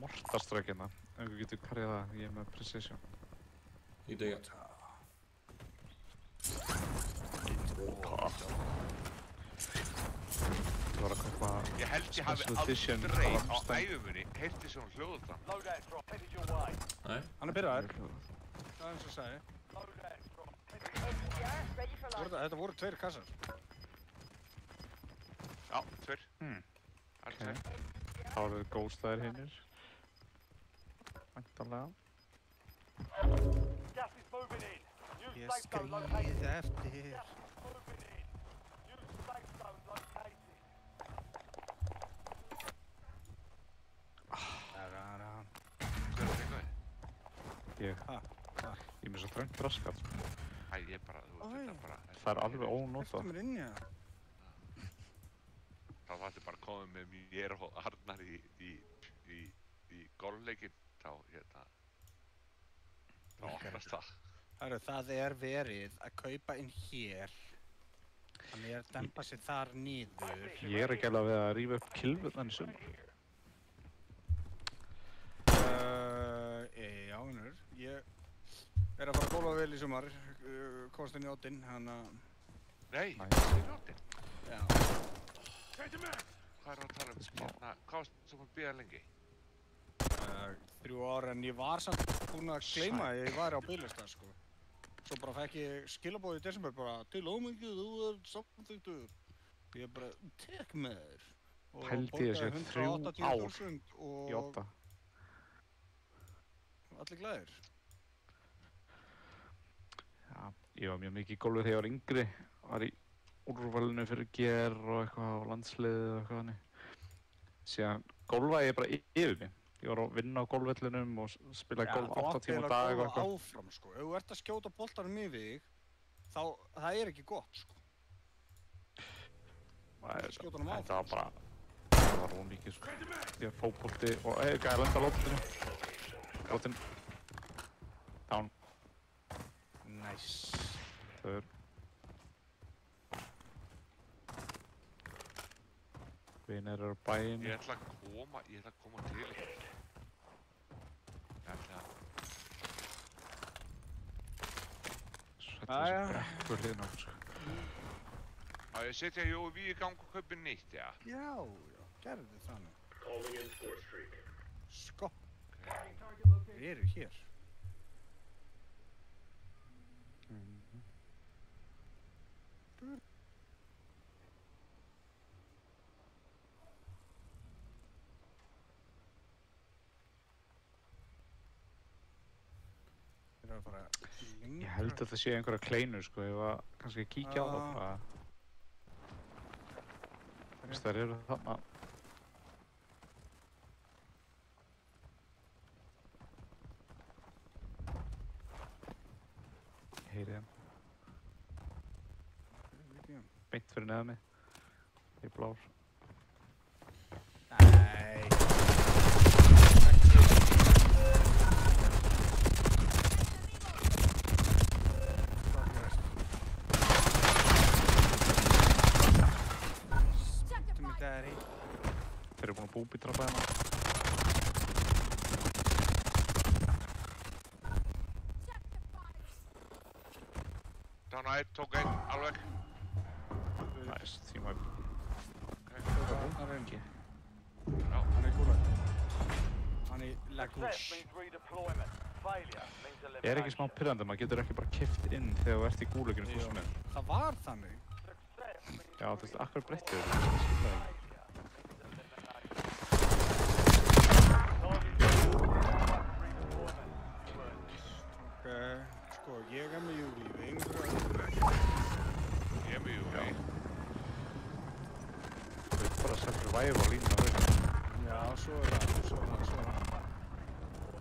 Mortarströk hérna, ef við getum karjað það, ég er með precision. Ég degi. Ég var að kaupa Ég held ég hafi Special edition aldrei á Rammstein. æfumunni heyrti svona hljóðutan. Loadout drop headed your way. Nei. Hann er byrjaður. Það er eins og sagði. Loadout drop headed Yeah, ready for launch. Þetta voru 2 kassar. Já, tveir. Ok. Þá eru ghostaðir hinnir. Væntanlega. Gas is moving in. New Ég safe zone located. skríði eftir. Gas is moving in. New safe zone located. Þar er hann. Hver er það? Ég Ha? er með svo þröngt raskat. Æ, ég bara, þú veist, þetta bara... Það er alveg ónotað. Þetta mér inn í það. Það var þetta bara komið með mér og Arnar í golfleikinn, þá, hérna... Þá opnast það. Herru, það er verið að kaupa inn hér. Þannig að dempa sig þar niður. Ég er ekki alveg við að rífa upp kylfurnar í sumar. Já, vinnur. Ég er að fara að góla vel í sumar. Komst inn í oddinn, hann að... Nei, Nei. það er notinn. Já. Hvað er að tala um? Hérna, hvað varst þú búinn að bíða lengi? 3 ár, en ég var samt búinn að gleyma að ég var á biðlista, sko. Svo bara fekk ég skilaboð í desember bara til ómengið, þú er samþyktur. Ég bara, tek með þér. Og Pældi ég sé borgaði 3 ár 180.000 í og 8. allir glæðir. Já, ég var mjög mikið í golfi þegar ég var yngri. Var í úrvalinu fyrir GR og eitthvað á landsliðið og eitthvað hannig. Síðan golfaði ég bara yfir mig. Ég var að vinna á golfvellinum og spilaði golf 8 tíma á dag og eitthvað. Áfram, sko. Ef þú ert að skjóta boltanum yfir þig, þá, það er ekki gott, sko. Skjóta honum Þetta áfram. var bara, það var ómikið sko. Ég var fótbolti og gæði að lenda á lóttinu. Lóttin. Down. Nice. Þau eru. Vinir eru á bæinn. Ég ætla að koma til ykkur. Ég ætla að... Þetta er svo brekkur hliðin á okkur sko. Á ég setja Jói í gang og kaupi nýtt, já. Já, gerðu það nú. Sko. Við erum hér. Þeir eru að fara lengra. Ég held að það sé einhverja kleinur sko, ég var kannski að kíkja á það bara. Þær eru þarna. Ég heyri þeim. Beint fyrir neðan mig. Ég er blár. Nei. Daddy. Þeir eru búin að búbítrappa hérna. Dána einn, tók einn, alveg. Næs, tíma upp. Það er ekki. Já. Hann er gúrað. Hann er lagús. Success means redeployment. Failure means elimination. Er ekki smá pirrandi, maður getur ekki bara kippt inn þegar þú ert í gúleikinu hvort sem er. Það var þannig. Success means Já, þú veist, akkur breyttið þetta, ég skil það ekki. Sko, ég er með Júri, við eigum fyrir Ég er með Jói. Þú veit bara að survive á línuna rauð. Já, svo er það.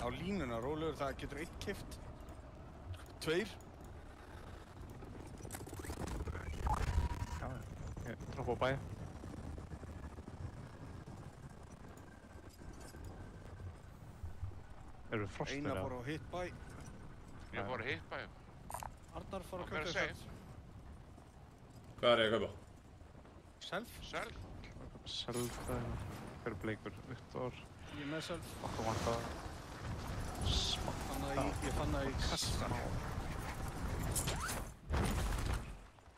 Á línuna, rólegur, það getur 1 kipt. 2. Ég droppa á bæ. Eru við frostir Einar eða? fór á hit bæ. Ég fór að hippa hérna. Arnar fór að Og meira kaupa að segja. self. Hvað er ég að kaupa? Self? Self. Selda, hver er bleikur? Viktor, Ég er með self. okkur vantar smakka. Ég fann það í kassa.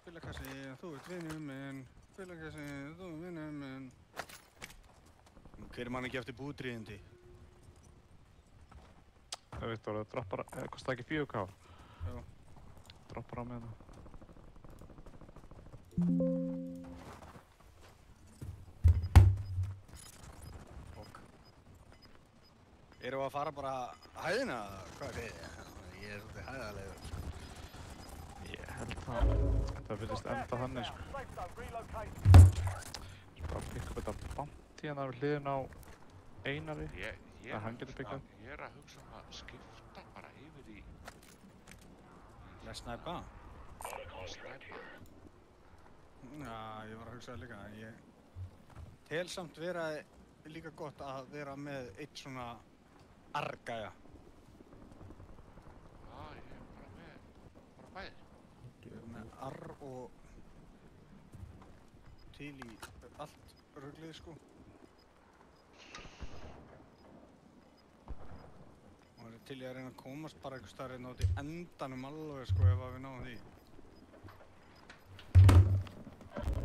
Spilakassi, þú ert vinnur minn. Spilakassi, þú ert vinnur minn. Hver er mann ekki eftir búdríðindi? Viktor, það droppar, kostar ekki 4K? Já. Droppar á með það. Ok. Erum við að fara bara hæðina? Hvað segir ég? Ég er svolítið hæðalegur. Ég held að það virðist enda þannig, sko. Safe zone relocated. Bara að pikka upp þetta bounty hérna við hliðin á Einari. Ég Að hann getur er byggjað. að hugsa að skipta bara yfir í Let's snipe hvað? snæpa. Já, ég var að hugsa það líka. Ég tel samt vera líka gott að vera með eitt svona argæja. Já, ég er bara með, bara bæði. Með arr og til í allt ruglið, sko. Og það er til í að reyna að komast bara einhvers staðar inn á til endanum alveg, sko, ef að við náum því.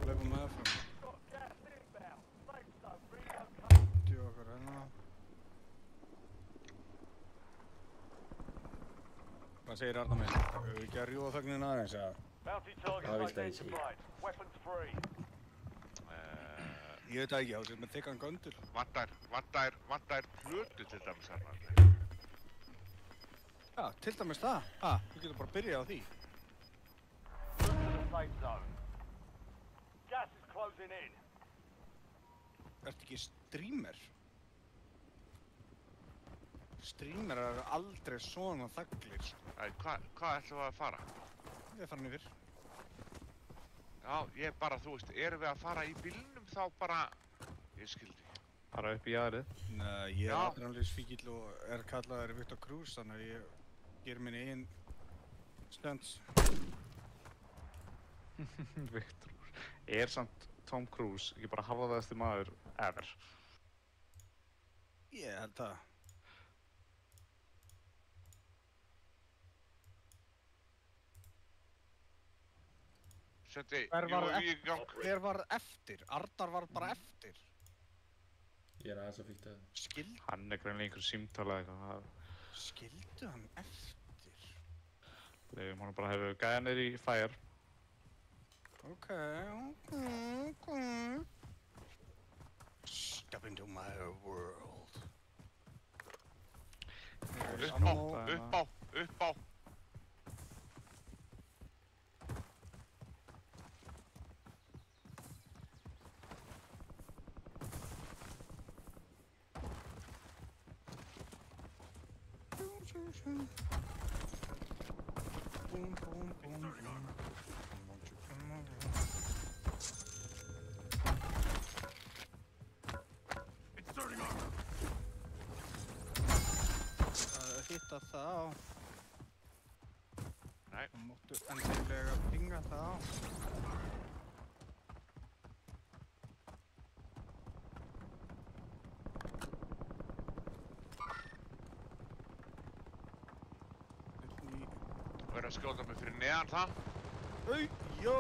Leifum meðfram. Got gas inbound. Safe zone relocated. Djú okkur hérna. Hvað segir Arnar minn? Hefur við ekki að rjúa þögnin aðeins, eða? Bounty target Hvað viltu að ég segi? identified. Weapons free. Ég veit það ekki, þá sér með þykkan göndur. Vantar plötu til dæmis hérna. Já, til dæmis það. Við getum bara að byrja á því. Move to the safe zone. Gas is closing in. Ertu ekki streamer? Streamer eru aldrei svona þaglir, sko. Hvað ætlum við að fara? Ég er farin yfir. Já, ég bara, þú veist, erum við að fara í bílnum þá bara, ég skildi. Bara upp í jaðrið. Nei, ég er Já. adrenalínsfíkill og er kallaður Viktor Cruz, þannig að ég ger minni eigin stunts. Viktor. Er samt Tom Cruise ekki bara harðaðasti maður ever? Ég held það. Sendi, Hver jú, var, í gang. hver var eftir? Arnar var bara eftir. Ég er aðeins að fíkta það. Hann er greinlega einhver símtala eða eitthvað. Skildu hann eftir? Leifum hann bara hefur gæja niður í fire. Ok. Step into my world. Upp á. Boom, boom, boom, boom. Hitta þá. Nei. Þú máttu endilega pinga þá. Verður að skjóta mig fyrir neðan það. Jó!